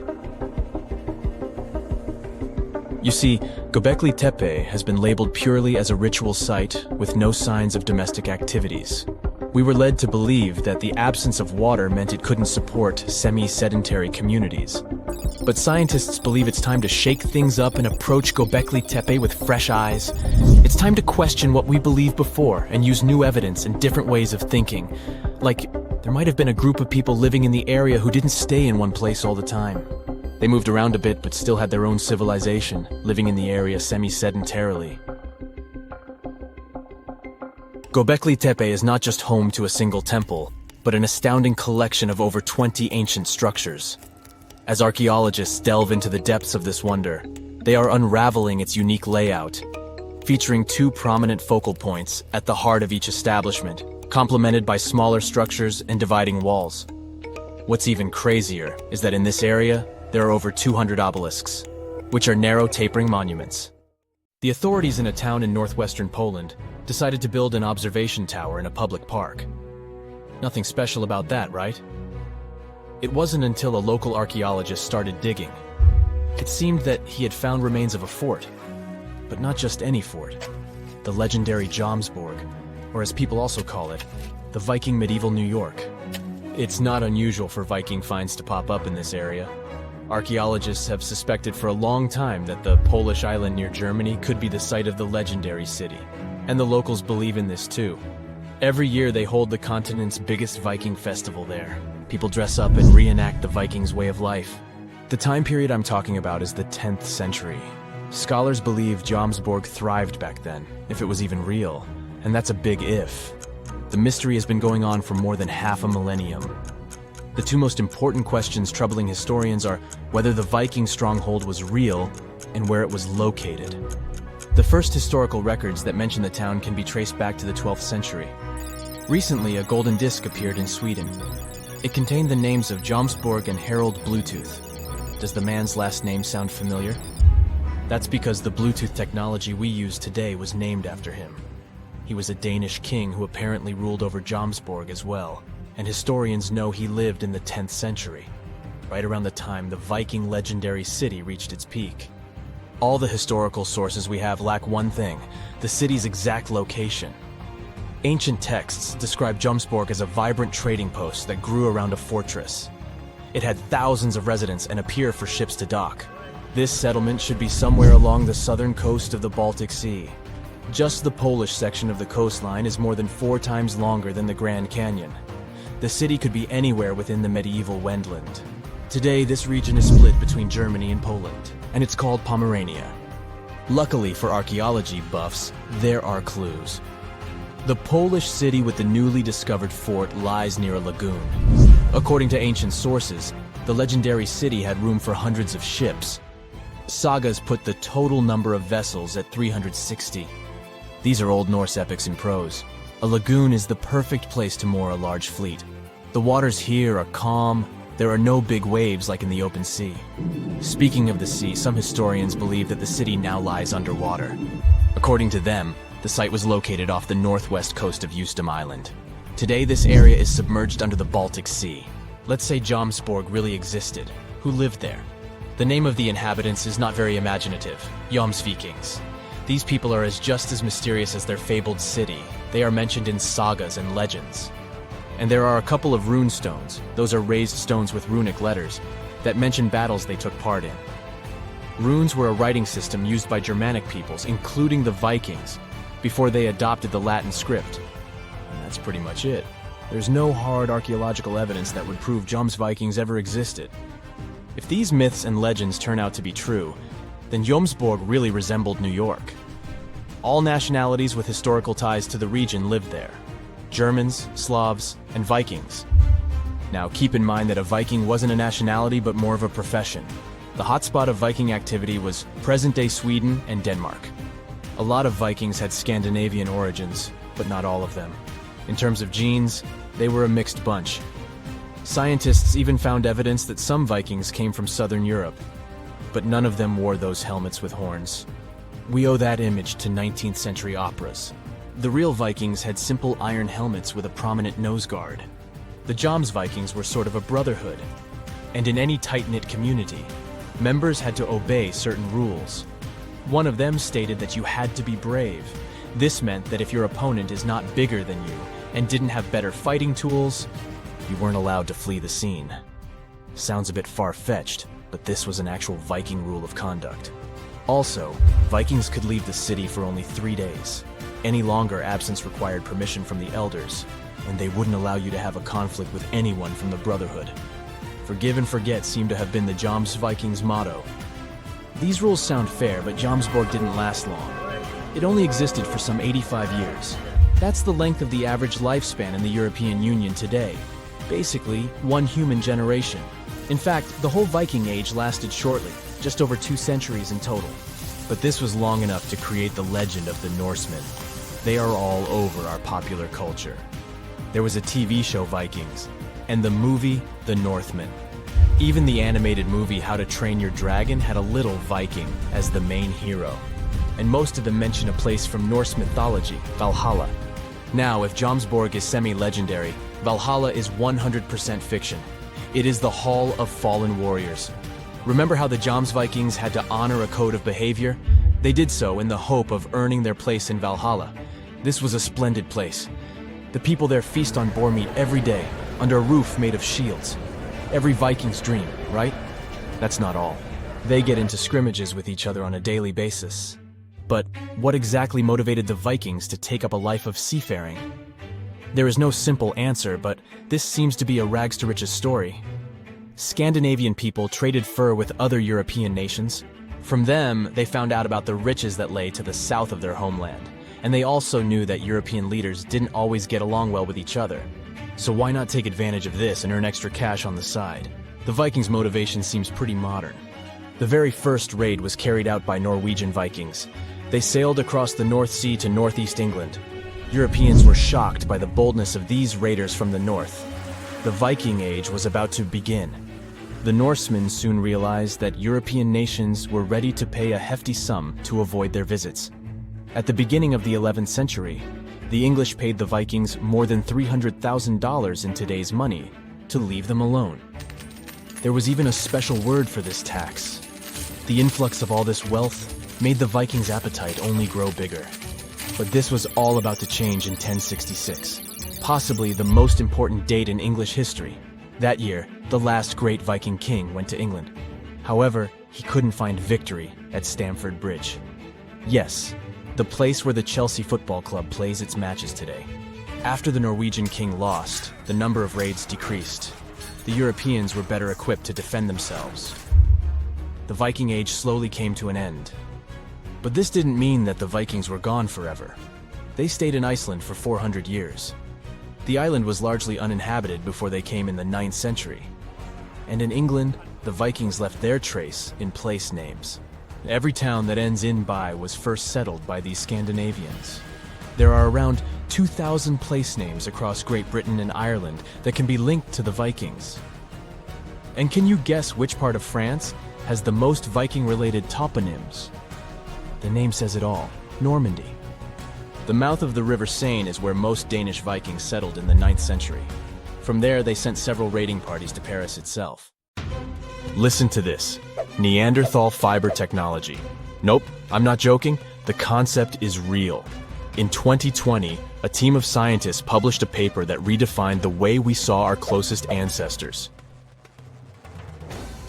You see, Göbekli Tepe has been labeled purely as a ritual site with no signs of domestic activities. We were led to believe that the absence of water meant it couldn't support semi-sedentary communities. But scientists believe it's time to shake things up and approach Göbekli Tepe with fresh eyes. It's time to question what we believed before and use new evidence and different ways of thinking. Like, there might have been a group of people living in the area who didn't stay in one place all the time. They moved around a bit but still had their own civilization, living in the area semi-sedentarily. Göbekli Tepe is not just home to a single temple, but an astounding collection of over 20 ancient structures. As archaeologists delve into the depths of this wonder, they are unraveling its unique layout, featuring two prominent focal points at the heart of each establishment, complemented by smaller structures and dividing walls. What's even crazier is that in this area, there are over 200 obelisks, which are narrow tapering monuments. The authorities in a town in northwestern Poland decided to build an observation tower in a public park. Nothing special about that, right? It wasn't until a local archaeologist started digging. It seemed that he had found remains of a fort, but not just any fort. The legendary Jomsborg, or as people also call it, the Viking medieval New York. It's not unusual for Viking finds to pop up in this area. Archaeologists have suspected for a long time that the Polish island near Germany could be the site of the legendary city. And the locals believe in this too. Every year they hold the continent's biggest Viking festival there. People dress up and reenact the Vikings' way of life. The time period I'm talking about is the 10th century. Scholars believe Jomsborg thrived back then, if it was even real. And that's a big if. The mystery has been going on for more than half a millennium. The two most important questions troubling historians are whether the Viking stronghold was real and where it was located. The first historical records that mention the town can be traced back to the 12th century. Recently, a golden disc appeared in Sweden. It contained the names of Jomsborg and Harold Bluetooth. Does the man's last name sound familiar? That's because the Bluetooth technology we use today was named after him. He was a Danish king who apparently ruled over Jomsborg as well, and historians know he lived in the 10th century, right around the time the Viking legendary city reached its peak. All the historical sources we have lack one thing: the city's exact location. Ancient texts describe Jomsborg as a vibrant trading post that grew around a fortress. It had thousands of residents and a pier for ships to dock. This settlement should be somewhere along the southern coast of the Baltic Sea. Just the Polish section of the coastline is more than 4 times longer than the Grand Canyon. The city could be anywhere within the medieval Wendland. Today, this region is split between Germany and Poland, and it's called Pomerania. Luckily for archaeology buffs, there are clues. The Polish city with the newly discovered fort lies near a lagoon. According to ancient sources, the legendary city had room for hundreds of ships. Sagas put the total number of vessels at 360. These are Old Norse epics in prose. A lagoon is the perfect place to moor a large fleet. The waters here are calm. There are no big waves like in the open sea. Speaking of the sea, some historians believe that the city now lies underwater. According to them, the site was located off the northwest coast of Eustom Island. Today, this area is submerged under the Baltic Sea. Let's say Jomsborg really existed. Who lived there? The name of the inhabitants is not very imaginative: Jomsvikings. These people are just as mysterious as their fabled city. They are mentioned in sagas and legends. And there are a couple of rune stones, those are raised stones with runic letters, that mention battles they took part in. Runes were a writing system used by Germanic peoples, including the Vikings, before they adopted the Latin script. And that's pretty much it. There's no hard archaeological evidence that would prove Jomsvikings ever existed. If these myths and legends turn out to be true, then Jomsborg really resembled New York. All nationalities with historical ties to the region lived there: Germans, Slavs, and Vikings. Now keep in mind that a Viking wasn't a nationality but more of a profession. The hotspot of Viking activity was present-day Sweden and Denmark. A lot of Vikings had Scandinavian origins, but not all of them. In terms of genes, they were a mixed bunch. Scientists even found evidence that some Vikings came from southern Europe, but none of them wore those helmets with horns. We owe that image to 19th century operas. The real Vikings had simple iron helmets with a prominent nose guard. The Jomsvikings were sort of a brotherhood, and in any tight-knit community, members had to obey certain rules. One of them stated that you had to be brave. This meant that if your opponent is not bigger than you and didn't have better fighting tools, you weren't allowed to flee the scene. Sounds a bit far-fetched, but this was an actual Viking rule of conduct. Also, Vikings could leave the city for only 3 days. Any longer, absence required permission from the elders, and they wouldn't allow you to have a conflict with anyone from the Brotherhood. Forgive and forget seemed to have been the Jomsvikings' motto. These rules sound fair, but Jomsborg didn't last long. It only existed for some 85 years. That's the length of the average lifespan in the European Union today. Basically, one human generation. In fact, the whole Viking Age lasted shortly, just over 2 centuries in total. But this was long enough to create the legend of the Norsemen. They are all over our popular culture. There was a TV show, Vikings, and the movie, The Northman. Even the animated movie How to Train Your Dragon had a little Viking as the main hero. And most of them mention a place from Norse mythology, Valhalla. Now, if Jomsborg is semi-legendary, Valhalla is 100% fiction. It is the Hall of Fallen Warriors. Remember how the Jomsvikings had to honor a code of behavior? They did so in the hope of earning their place in Valhalla. This was a splendid place. The people there feast on boar meat every day, under a roof made of shields. Every Viking's dream, right? That's not all. They get into scrimmages with each other on a daily basis. But what exactly motivated the Vikings to take up a life of seafaring? There is no simple answer, but this seems to be a rags to riches story. Scandinavian people traded fur with other European nations. From them, they found out about the riches that lay to the south of their homeland. And they also knew that European leaders didn't always get along well with each other. So why not take advantage of this and earn extra cash on the side? The Vikings' motivation seems pretty modern. The very first raid was carried out by Norwegian Vikings. They sailed across the North Sea to northeast England. Europeans were shocked by the boldness of these raiders from the north. The Viking Age was about to begin. The Norsemen soon realized that European nations were ready to pay a hefty sum to avoid their visits. At the beginning of the 11th century, the English paid the Vikings more than $300,000 in today's money to leave them alone. There was even a special word for this tax. The influx of all this wealth made the Vikings' appetite only grow bigger. But this was all about to change in 1066, possibly the most important date in English history. That year, the last great Viking king went to England. However, he couldn't find victory at Stamford Bridge. Yes, the place where the Chelsea Football Club plays its matches today. After the Norwegian king lost, the number of raids decreased. The Europeans were better equipped to defend themselves. The Viking Age slowly came to an end. But this didn't mean that the Vikings were gone forever. They stayed in Iceland for 400 years. The island was largely uninhabited before they came in the 9th century. And in England, the Vikings left their trace in place names. Every town that ends in "by" was first settled by these Scandinavians. There are around 2,000 place names across Great Britain and Ireland that can be linked to the Vikings. And can you guess which part of France has the most Viking-related toponyms? The name says it all: Normandy. The mouth of the River Seine is where most Danish Vikings settled in the 9th century. From there, they sent several raiding parties to Paris itself. Listen to this: Neanderthal fiber technology. Nope, I'm not joking. The concept is real. In 2020, a team of scientists published a paper that redefined the way we saw our closest ancestors.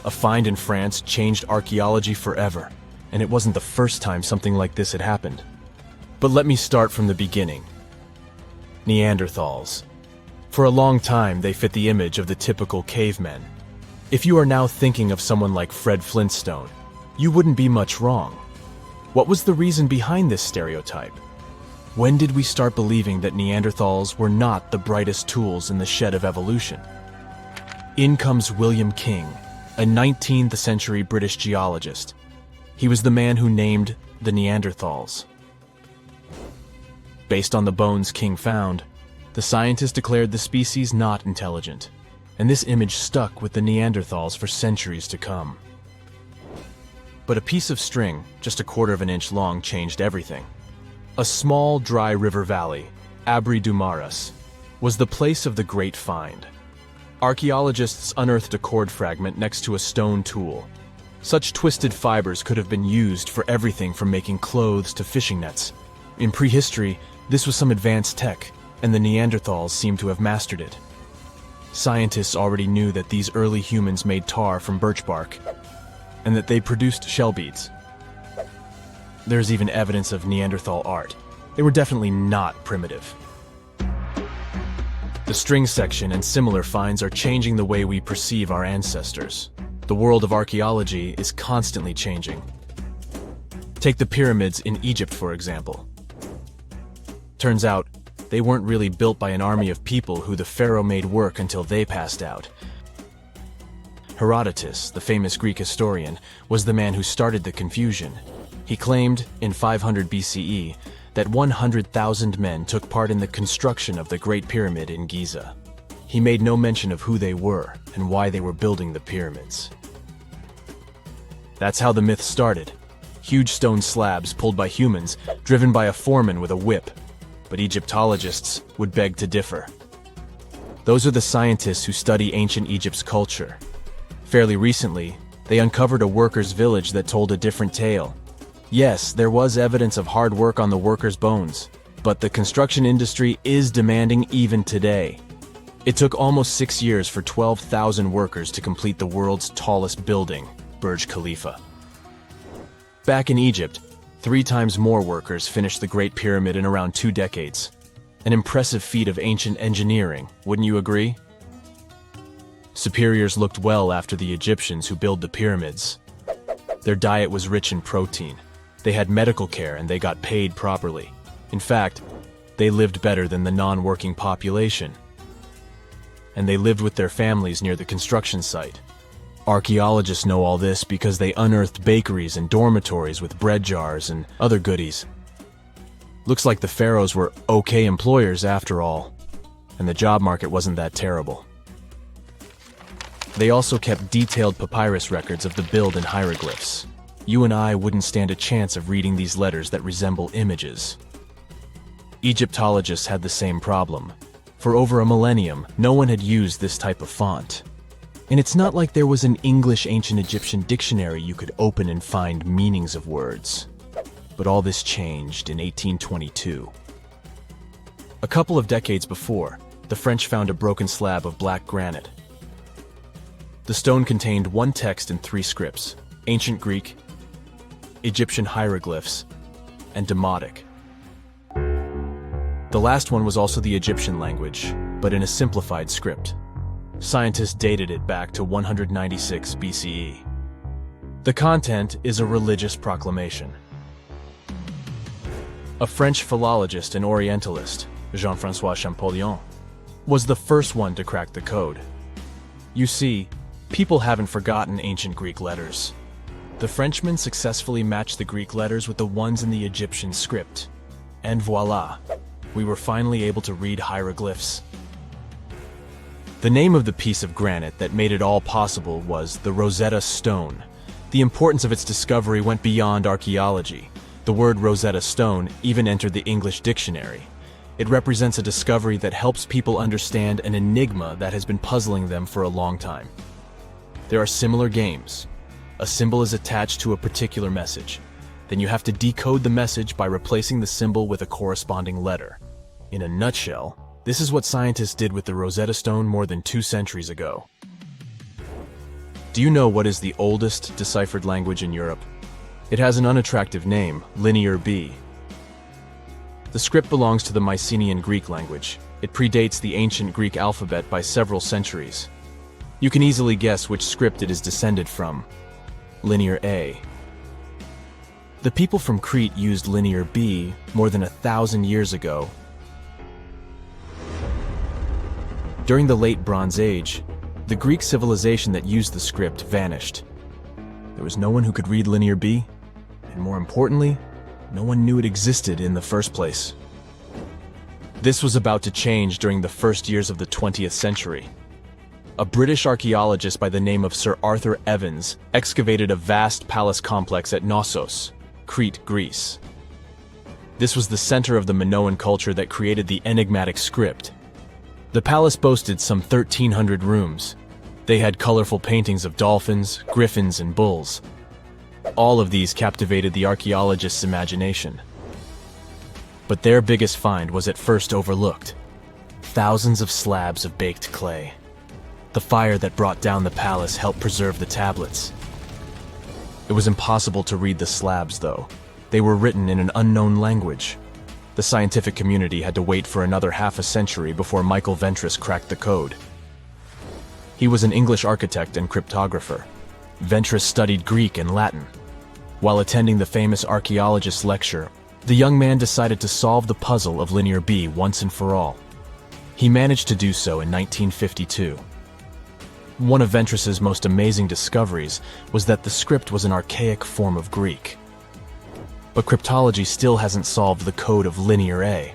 A find in France changed archaeology forever, and it wasn't the first time something like this had happened. But let me start from the beginning. Neanderthals. For a long time, they fit the image of the typical cavemen. If you are now thinking of someone like Fred Flintstone, you wouldn't be much wrong. What was the reason behind this stereotype? When did we start believing that Neanderthals were not the brightest tools in the shed of evolution? In comes William King, a 19th century British geologist. He was the man who named the Neanderthals. Based on the bones King found, the scientist declared the species not intelligent. and this image stuck with the Neanderthals for centuries to come. But a piece of string, just 1/4 of an inch long, changed everything. A small, dry river valley, Abri du Maras, was the place of the great find. Archaeologists unearthed a cord fragment next to a stone tool. Such twisted fibers could have been used for everything from making clothes to fishing nets. In prehistory, this was some advanced tech, and the Neanderthals seemed to have mastered it. Scientists already knew that these early humans made tar from birch bark, and that they produced shell beads. There's even evidence of Neanderthal art. They were definitely not primitive. The string section and similar finds are changing the way we perceive our ancestors. The world of archaeology is constantly changing. Take the pyramids in Egypt, for example. Turns out, they weren't really built by an army of people who the pharaoh made work until they passed out. Herodotus, the famous Greek historian, was the man who started the confusion. He claimed, in 500 BCE, that 100,000 men took part in the construction of the Great Pyramid in Giza. He made no mention of who they were and why they were building the pyramids. That's how the myth started. Huge stone slabs pulled by humans, driven by a foreman with a whip. But Egyptologists would beg to differ. Those are the scientists who study ancient Egypt's culture. Fairly recently, they uncovered a workers' village that told a different tale. Yes, there was evidence of hard work on the workers' bones, but the construction industry is demanding even today. It took almost 6 years for 12,000 workers to complete the world's tallest building, Burj Khalifa. Back in Egypt, 3 times more workers finished the Great Pyramid in around 2 decades. An impressive feat of ancient engineering, wouldn't you agree? Superiors looked well after the Egyptians who built the pyramids. Their diet was rich in protein. They had medical care and they got paid properly. In fact, they lived better than the non-working population. And they lived with their families near the construction site. Archaeologists know all this because they unearthed bakeries and dormitories with bread jars and other goodies. Looks like the pharaohs were okay employers after all, and the job market wasn't that terrible. They also kept detailed papyrus records of the build and hieroglyphs. You and I wouldn't stand a chance of reading these letters that resemble images. Egyptologists had the same problem. For over a millennium, no one had used this type of font. And it's not like there was an English ancient Egyptian dictionary you could open and find meanings of words. But all this changed in 1822. A couple of decades before, the French found a broken slab of black granite. The stone contained one text in 3 scripts: Ancient Greek, Egyptian hieroglyphs, and Demotic. The last one was also the Egyptian language, but in a simplified script. Scientists dated it back to 196 BCE. The content is a religious proclamation. A French philologist and Orientalist, Jean-François Champollion, was the first one to crack the code. You see, people haven't forgotten ancient Greek letters. The Frenchman successfully matched the Greek letters with the ones in the Egyptian script. And voila, we were finally able to read hieroglyphs. The name of the piece of granite that made it all possible was the Rosetta Stone. The importance of its discovery went beyond archaeology. The word Rosetta Stone even entered the English dictionary. It represents a discovery that helps people understand an enigma that has been puzzling them for a long time. There are similar games. A symbol is attached to a particular message. Then you have to decode the message by replacing the symbol with a corresponding letter. In a nutshell, this is what scientists did with the Rosetta Stone more than 2 centuries ago. Do you know what is the oldest deciphered language in Europe? It has an unattractive name, Linear B. The script belongs to the Mycenaean Greek language. It predates the ancient Greek alphabet by several centuries. You can easily guess which script it is descended from. Linear A. The people from Crete used Linear B more than 1,000 years ago. During the Late Bronze Age, the Greek civilization that used the script vanished. There was no one who could read Linear B, and more importantly, no one knew it existed in the first place. This was about to change during the first years of the 20th century. a British archaeologist by the name of Sir Arthur Evans excavated a vast palace complex at Knossos, Crete, Greece. This was the center of the Minoan culture that created the enigmatic script. The palace boasted some 1,300 rooms. They had colorful paintings of dolphins, griffins, and bulls. All of these captivated the archaeologists' imagination. But their biggest find was at first overlooked. Thousands of slabs of baked clay. The fire that brought down the palace helped preserve the tablets. It was impossible to read the slabs, though. They were written in an unknown language. The scientific community had to wait for another half a century before Michael Ventris cracked the code. He was an English architect and cryptographer. Ventris studied Greek and Latin. While attending the famous archaeologist's lecture, the young man decided to solve the puzzle of Linear B once and for all. He managed to do so in 1952. One of Ventris's most amazing discoveries was that the script was an archaic form of Greek. But cryptology still hasn't solved the code of Linear A.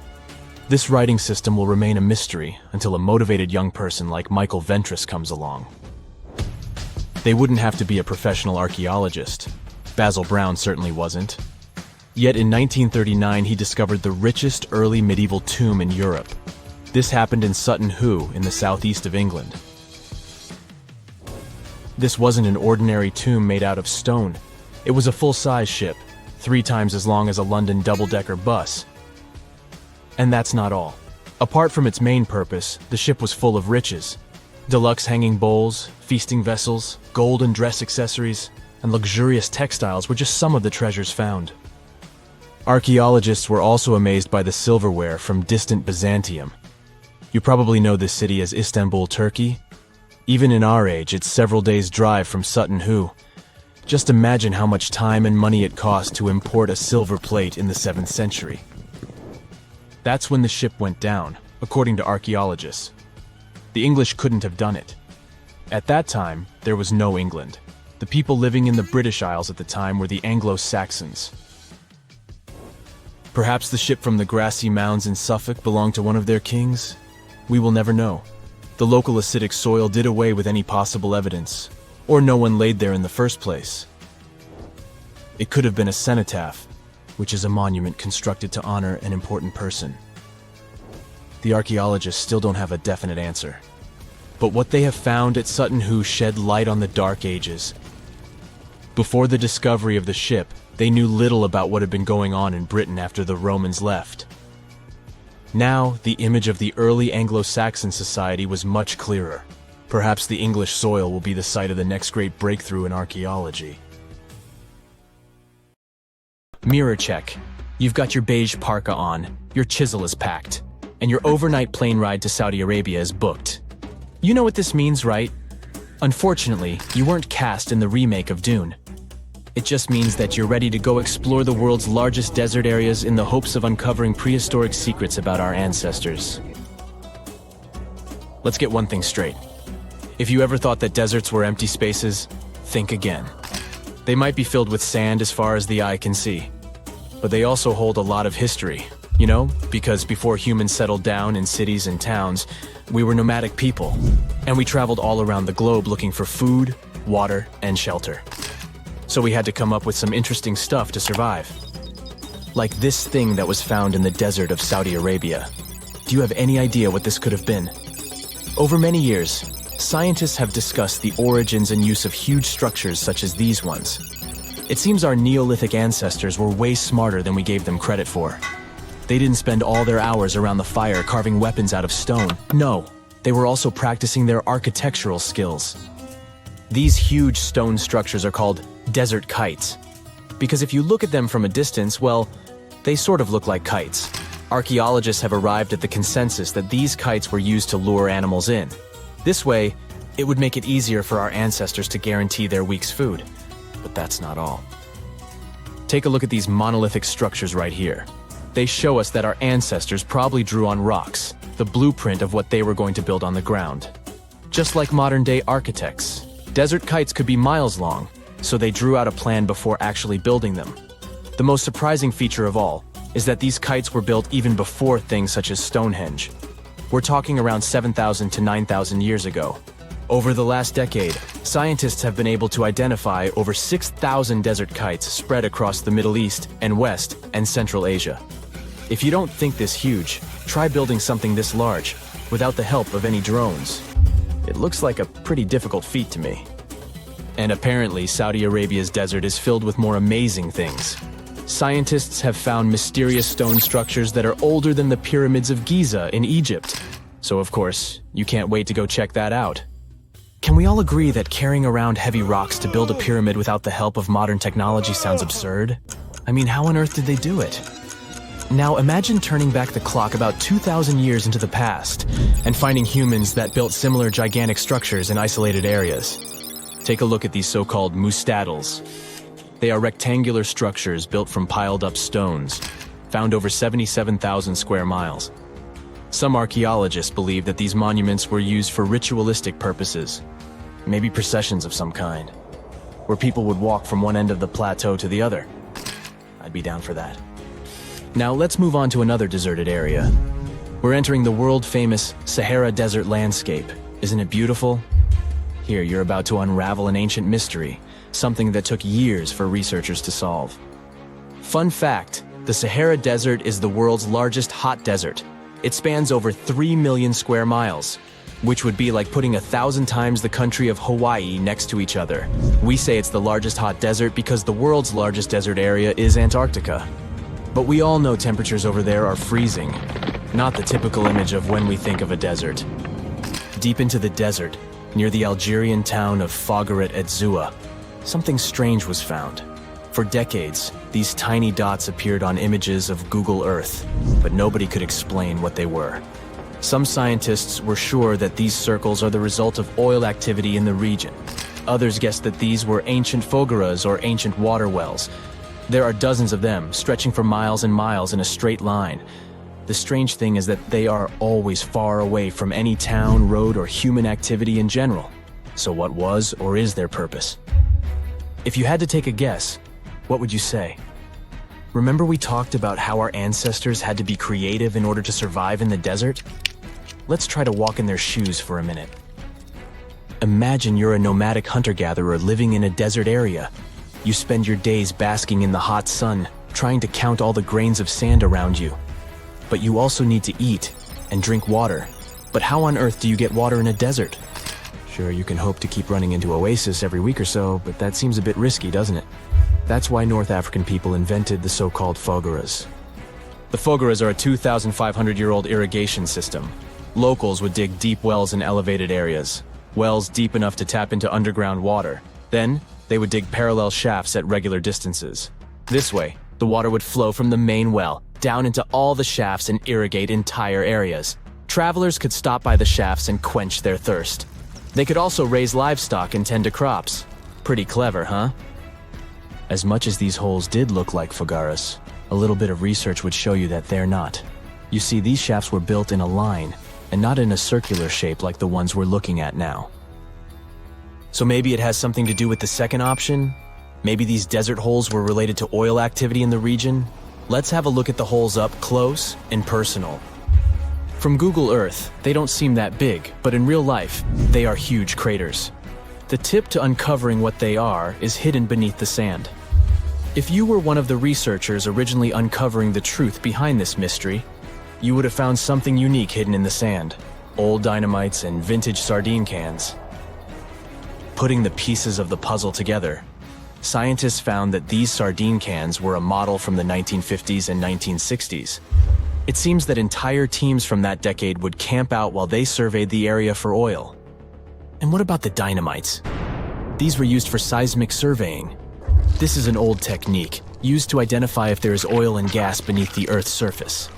This writing system will remain a mystery until a motivated young person like Michael Ventris comes along. They wouldn't have to be a professional archaeologist. Basil Brown certainly wasn't. Yet in 1939 he discovered the richest early medieval tomb in Europe. This happened in Sutton Hoo in the southeast of England. This wasn't an ordinary tomb made out of stone. It was a full-size ship, 3 times as long as a London double-decker bus. And that's not all. Apart from its main purpose, the ship was full of riches. Deluxe hanging bowls, feasting vessels, gold and dress accessories, and luxurious textiles were just some of the treasures found. Archaeologists were also amazed by the silverware from distant Byzantium. You probably know this city as Istanbul, Turkey. Even in our age, it's several days' drive from Sutton Hoo. Just imagine how much time and money it cost to import a silver plate in the 7th century. That's when the ship went down, according to archaeologists. The English couldn't have done it. At that time, there was no England. The people living in the British Isles at the time were the Anglo-Saxons. Perhaps the ship from the grassy mounds in Suffolk belonged to one of their kings? We will never know. The local acidic soil did away with any possible evidence, or no one laid there in the first place. It could have been a cenotaph, which is a monument constructed to honor an important person. The archaeologists still don't have a definite answer. But what they have found at Sutton Hoo shed light on the Dark Ages. Before the discovery of the ship, they knew little about what had been going on in Britain after the Romans left. Now, the image of the early Anglo-Saxon society was much clearer. Perhaps the English soil will be the site of the next great breakthrough in archaeology. Mirror check. You've got your beige parka on, your chisel is packed, and your overnight plane ride to Saudi Arabia is booked. You know what this means, right? Unfortunately, you weren't cast in the remake of Dune. It just means that you're ready to go explore the world's largest desert areas in the hopes of uncovering prehistoric secrets about our ancestors. Let's get one thing straight. If you ever thought that deserts were empty spaces, think again. They might be filled with sand as far as the eye can see, but they also hold a lot of history, you know, because before humans settled down in cities and towns, we were nomadic people, and we traveled all around the globe looking for food, water, and shelter. So we had to come up with some interesting stuff to survive. Like this thing that was found in the desert of Saudi Arabia. Do you have any idea what this could have been? Over many years, scientists have discussed the origins and use of huge structures such as these ones. It seems our Neolithic ancestors were way smarter than we gave them credit for. They didn't spend all their hours around the fire carving weapons out of stone. No, they were also practicing their architectural skills. These huge stone structures are called desert kites, because if you look at them from a distance, well, they sort of look like kites. Archaeologists have arrived at the consensus that these kites were used to lure animals in. This way, it would make it easier for our ancestors to guarantee their week's food. But that's not all. Take a look at these monolithic structures right here. They show us that our ancestors probably drew on rocks, the blueprint of what they were going to build on the ground. Just like modern-day architects, desert kites could be miles long, so they drew out a plan before actually building them. The most surprising feature of all is that these kites were built even before things such as Stonehenge. We're talking around 7,000 to 9,000 years ago. Over the last decade, scientists have been able to identify over 6,000 desert kites spread across the Middle East and West and Central Asia. If you don't think this huge, try building something this large without the help of any drones. It looks like a pretty difficult feat to me. And apparently, Saudi Arabia's desert is filled with more amazing things. Scientists have found mysterious stone structures that are older than the pyramids of Giza in Egypt. So of course, you can't wait to go check that out. Can we all agree that carrying around heavy rocks to build a pyramid without the help of modern technology sounds absurd? I mean, how on earth did they do it? Now imagine turning back the clock about 2,000 years into the past and finding humans that built similar gigantic structures in isolated areas. Take a look at these so-called mustadils. They are rectangular structures built from piled-up stones, found over 77,000 square miles. Some archaeologists believe that these monuments were used for ritualistic purposes, maybe processions of some kind, where people would walk from one end of the plateau to the other. I'd be down for that. Now let's move on to another deserted area. We're entering the world-famous Sahara Desert landscape. Isn't it beautiful? Here, you're about to unravel an ancient mystery, something that took years for researchers to solve. Fun fact, the Sahara Desert is the world's largest hot desert. It spans over 3 million square miles, which would be like putting 1,000 times the country of Hawaii next to each other. We say it's the largest hot desert because the world's largest desert area is Antarctica. But we all know temperatures over there are freezing, not the typical image of when we think of a desert. Deep into the desert, near the Algerian town of Fougeret et Zoua, something strange was found. For decades, these tiny dots appeared on images of Google Earth, but nobody could explain what they were. Some scientists were sure that these circles are the result of oil activity in the region. Others guessed that these were ancient fogeras or ancient water wells. There are dozens of them, stretching for miles and miles in a straight line. The strange thing is that they are always far away from any town, road, or human activity in general. So what was or is their purpose? If you had to take a guess, what would you say? Remember we talked about how our ancestors had to be creative in order to survive in the desert? Let's try to walk in their shoes for a minute. Imagine you're a nomadic hunter-gatherer living in a desert area. You spend your days basking in the hot sun, trying to count all the grains of sand around you. But you also need to eat and drink water. But how on earth do you get water in a desert? Sure, you can hope to keep running into oasis every week or so, but that seems a bit risky, doesn't it? That's why North African people invented the so-called fogeras. The fogeras are a 2,500-year-old irrigation system. Locals would dig deep wells in elevated areas, wells deep enough to tap into underground water. Then, they would dig parallel shafts at regular distances. This way, the water would flow from the main well down into all the shafts and irrigate entire areas. Travelers could stop by the shafts and quench their thirst. They could also raise livestock and tend to crops. Pretty clever, huh? As much as these holes did look like fogaras, a little bit of research would show you that they're not. You see, these shafts were built in a line, and not in a circular shape like the ones we're looking at now. So maybe it has something to do with the second option? Maybe these desert holes were related to oil activity in the region? Let's have a look at the holes up close and personal. From Google Earth, they don't seem that big, but in real life, they are huge craters. The tip to uncovering what they are is hidden beneath the sand. If you were one of the researchers originally uncovering the truth behind this mystery, you would have found something unique hidden in the sand. Old dynamites and vintage sardine cans. Putting the pieces of the puzzle together, scientists found that these sardine cans were a model from the 1950s and 1960s. It seems that entire teams from that decade would camp out while they surveyed the area for oil. And what about the dynamites? These were used for seismic surveying. This is an old technique, used to identify if there is oil and gas beneath the Earth's surface.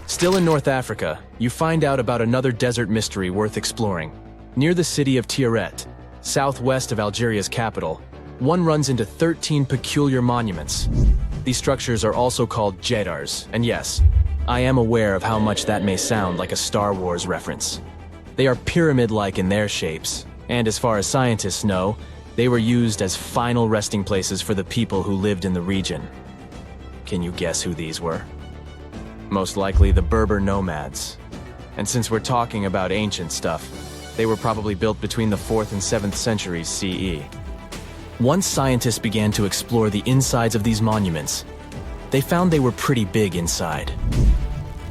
Still in North Africa, you find out about another desert mystery worth exploring. Near the city of Tiaret, southwest of Algeria's capital, one runs into 13 peculiar monuments. These structures are also called jedars, and yes, I am aware of how much that may sound like a Star Wars reference. They are pyramid-like in their shapes, and as far as scientists know, they were used as final resting places for the people who lived in the region. Can you guess who these were? Most likely the Berber nomads. And since we're talking about ancient stuff, They were probably built between the 4th and 7th centuries CE. Once scientists began to explore the insides of these monuments, they found they were pretty big inside.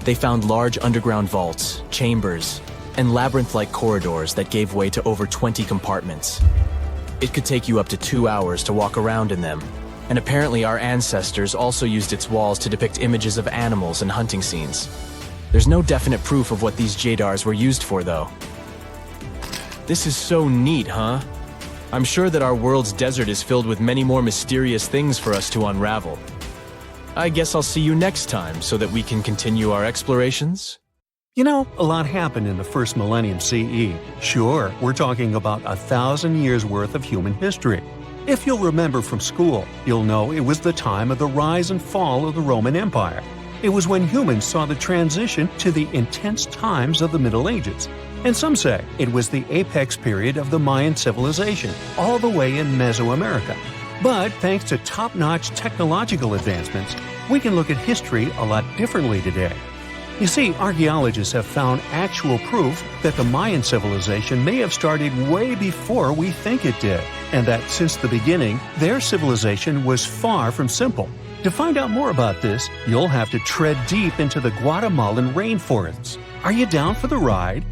They found large underground vaults, chambers, and labyrinth-like corridors that gave way to over 20 compartments. It could take you up to 2 hours to walk around in them, and apparently our ancestors also used its walls to depict images of animals and hunting scenes. There's no definite proof of what these jadars were used for, though. This is so neat, huh? I'm sure that our world's desert is filled with many more mysterious things for us to unravel. I guess I'll see you next time so that we can continue our explorations. You know, a lot happened in the first millennium CE. Sure, we're talking about 1,000 years worth of human history. If you'll remember from school, you'll know it was the time of the rise and fall of the Roman Empire. It was when humans saw the transition to the intense times of the Middle Ages. And some say it was the apex period of the Mayan civilization, all the way in Mesoamerica. But thanks to top-notch technological advancements, we can look at history a lot differently today. You see, archaeologists have found actual proof that the Mayan civilization may have started way before we think it did, and that since the beginning, their civilization was far from simple. To find out more about this, you'll have to tread deep into the Guatemalan rainforests. Are you down for the ride?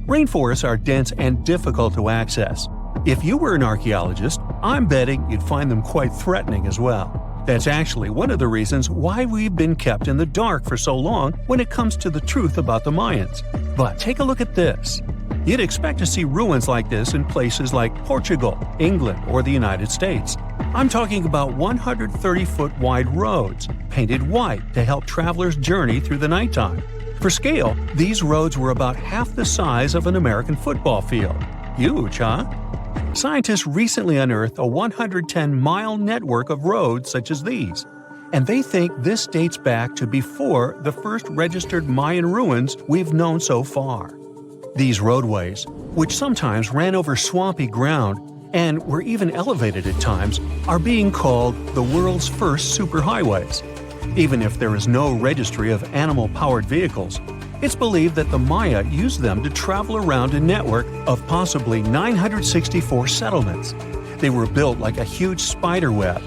Rainforests are dense and difficult to access. If you were an archaeologist, I'm betting you'd find them quite threatening as well. That's actually one of the reasons why we've been kept in the dark for so long when it comes to the truth about the Mayans. But take a look at this. You'd expect to see ruins like this in places like Portugal, England, or the United States. I'm talking about 130-foot wide roads, painted white to help travelers journey through the nighttime. For scale, these roads were about half the size of an American football field. Huge, huh? Scientists recently unearthed a 110-mile network of roads such as these, and they think this dates back to before the first registered Mayan ruins we've known so far. These roadways, which sometimes ran over swampy ground and were even elevated at times, are being called the world's first superhighways. Even if there is no registry of animal-powered vehicles, it's believed that the Maya used them to travel around a network of possibly 964 settlements. They were built like a huge spider web,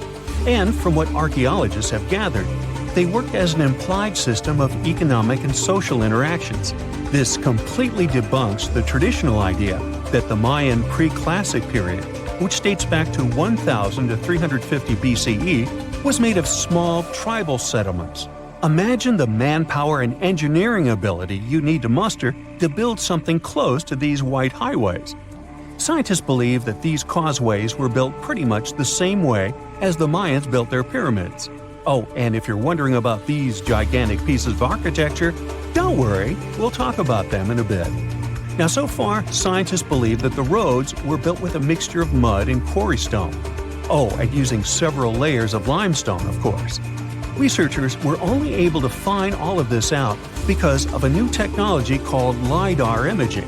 and from what archaeologists have gathered, they worked as an implied system of economic and social interactions. This completely debunks the traditional idea that the Mayan pre-classic period, which dates back to 1000 to 350 BCE, was made of small tribal settlements. Imagine the manpower and engineering ability you need to muster to build something close to these white highways. Scientists believe that these causeways were built pretty much the same way as the Mayans built their pyramids. Oh, and if you're wondering about these gigantic pieces of architecture, don't worry, we'll talk about them in a bit. Now, so far, scientists believe that the roads were built with a mixture of mud and quarry stone. Oh, and using several layers of limestone, of course. Researchers were only able to find all of this out because of a new technology called LiDAR imaging.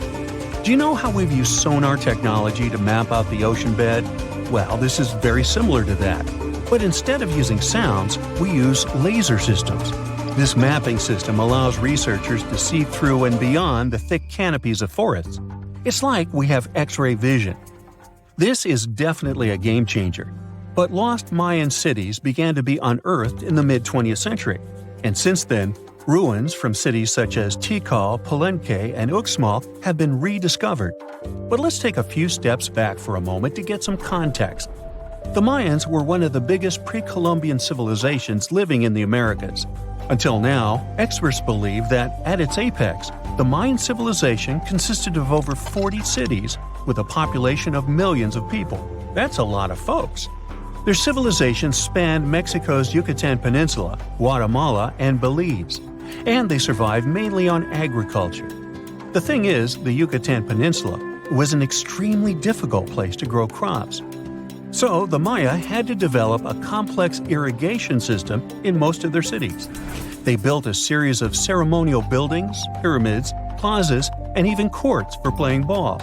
Do you know how we've used sonar technology to map out the ocean bed? Well, this is very similar to that. But instead of using sounds, we use laser systems. This mapping system allows researchers to see through and beyond the thick canopies of forests. It's like we have X-ray vision. This is definitely a game changer. But lost Mayan cities began to be unearthed in the mid-20th century, and since then, ruins from cities such as Tikal, Palenque, and Uxmal have been rediscovered. But let's take a few steps back for a moment to get some context. The Mayans were one of the biggest pre-Columbian civilizations living in the Americas. Until now, experts believe that, at its apex, the Mayan civilization consisted of over 40 cities with a population of millions of people. That's a lot of folks. Their civilization spanned Mexico's Yucatan Peninsula, Guatemala, and Belize, and they survived mainly on agriculture. The thing is, the Yucatan Peninsula was an extremely difficult place to grow crops. So the Maya had to develop a complex irrigation system in most of their cities. They built a series of ceremonial buildings, pyramids, plazas, and even courts for playing ball.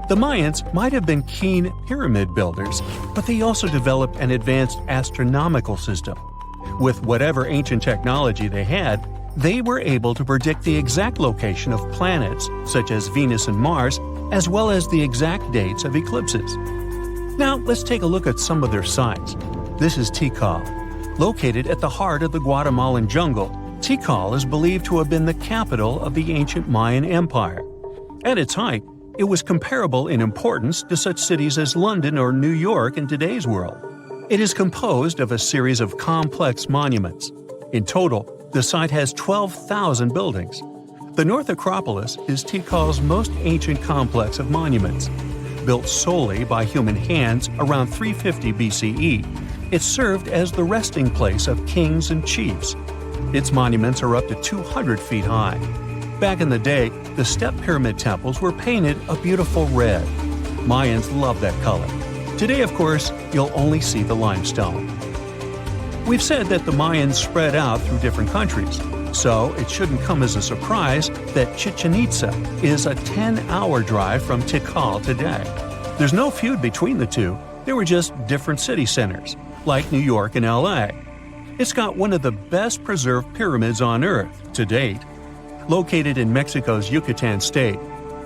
The Mayans might have been keen pyramid builders, but they also developed an advanced astronomical system. With whatever ancient technology they had, they were able to predict the exact location of planets, such as Venus and Mars, as well as the exact dates of eclipses. Now, let's take a look at some of their sites. This is Tikal. Located at the heart of the Guatemalan jungle, Tikal is believed to have been the capital of the ancient Mayan Empire. At its height, it was comparable in importance to such cities as London or New York in today's world. It is composed of a series of complex monuments. In total, the site has 12,000 buildings. The North Acropolis is Tikal's most ancient complex of monuments. Built solely by human hands around 350 BCE, it served as the resting place of kings and chiefs. Its monuments are up to 200 feet high. Back in the day, the step pyramid temples were painted a beautiful red. Mayans loved that color. Today, of course, you'll only see the limestone. We've said that the Mayans spread out through different countries, so it shouldn't come as a surprise that Chichen Itza is a 10-hour drive from Tikal today. There's no feud between the two, they were just different city centers, like New York and LA. It's got one of the best preserved pyramids on Earth to date. Located in Mexico's Yucatan state,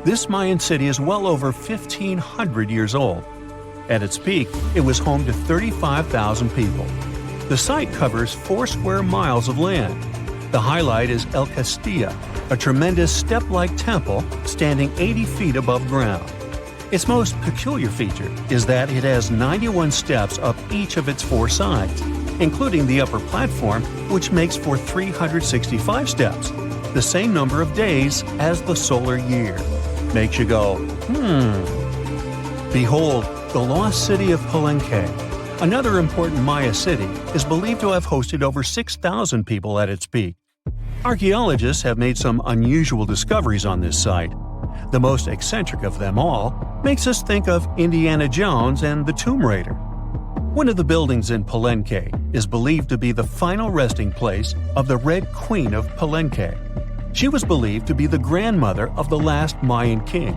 this Mayan city is well over 1,500 years old. At its peak, it was home to 35,000 people. The site covers 4 square miles of land. The highlight is El Castilla, a tremendous step-like temple standing 80 feet above ground. Its most peculiar feature is that it has 91 steps up each of its 4 sides, including the upper platform, which makes for 365 steps, the same number of days as the solar year. Makes you go, Behold, the lost city of Palenque. Another important Maya city is believed to have hosted over 6,000 people at its peak. Archaeologists have made some unusual discoveries on this site. The most eccentric of them all makes us think of Indiana Jones and the Tomb Raider. One of the buildings in Palenque is believed to be the final resting place of the Red Queen of Palenque. She was believed to be the grandmother of the last Mayan king.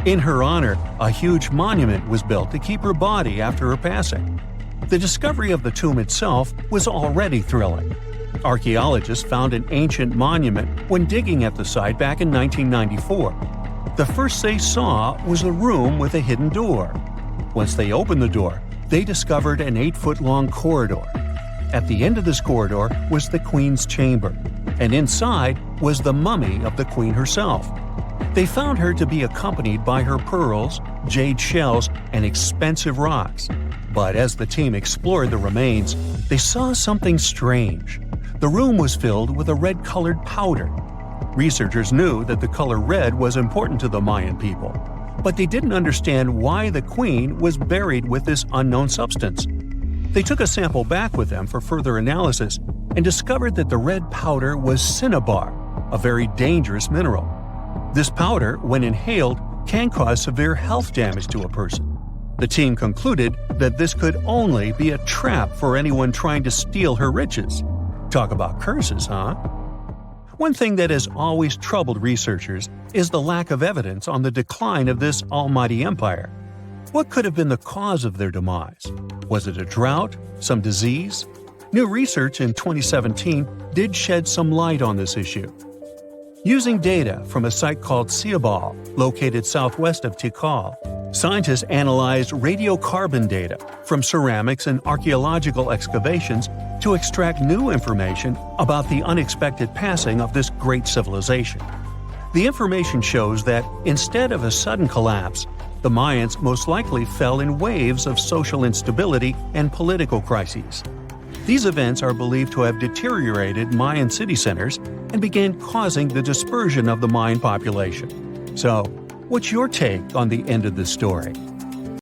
In her honor, a huge monument was built to keep her body after her passing. The discovery of the tomb itself was already thrilling. Archaeologists found an ancient monument when digging at the site back in 1994. The first they saw was a room with a hidden door. Once they opened the door, they discovered an 8-foot-long corridor. At the end of this corridor was the queen's chamber, and inside was the mummy of the queen herself. They found her to be accompanied by her pearls, jade shells, and expensive rocks. But as the team explored the remains, they saw something strange. The room was filled with a red-colored powder. Researchers knew that the color red was important to the Mayan people, but they didn't understand why the queen was buried with this unknown substance. They took a sample back with them for further analysis and discovered that the red powder was cinnabar, a very dangerous mineral. This powder, when inhaled, can cause severe health damage to a person. The team concluded that this could only be a trap for anyone trying to steal her riches. Talk about curses, huh? One thing that has always troubled researchers is the lack of evidence on the decline of this almighty empire. What could have been the cause of their demise? Was it a drought? Some disease? New research in 2017 did shed some light on this issue. Using data from a site called Ciabal, located southwest of Tikal, scientists analyzed radiocarbon data from ceramics and archaeological excavations to extract new information about the unexpected passing of this great civilization. The information shows that instead of a sudden collapse, the Mayans most likely fell in waves of social instability and political crises. These events are believed to have deteriorated Mayan city centers and began causing the dispersion of the Mayan population. So, what's your take on the end of this story?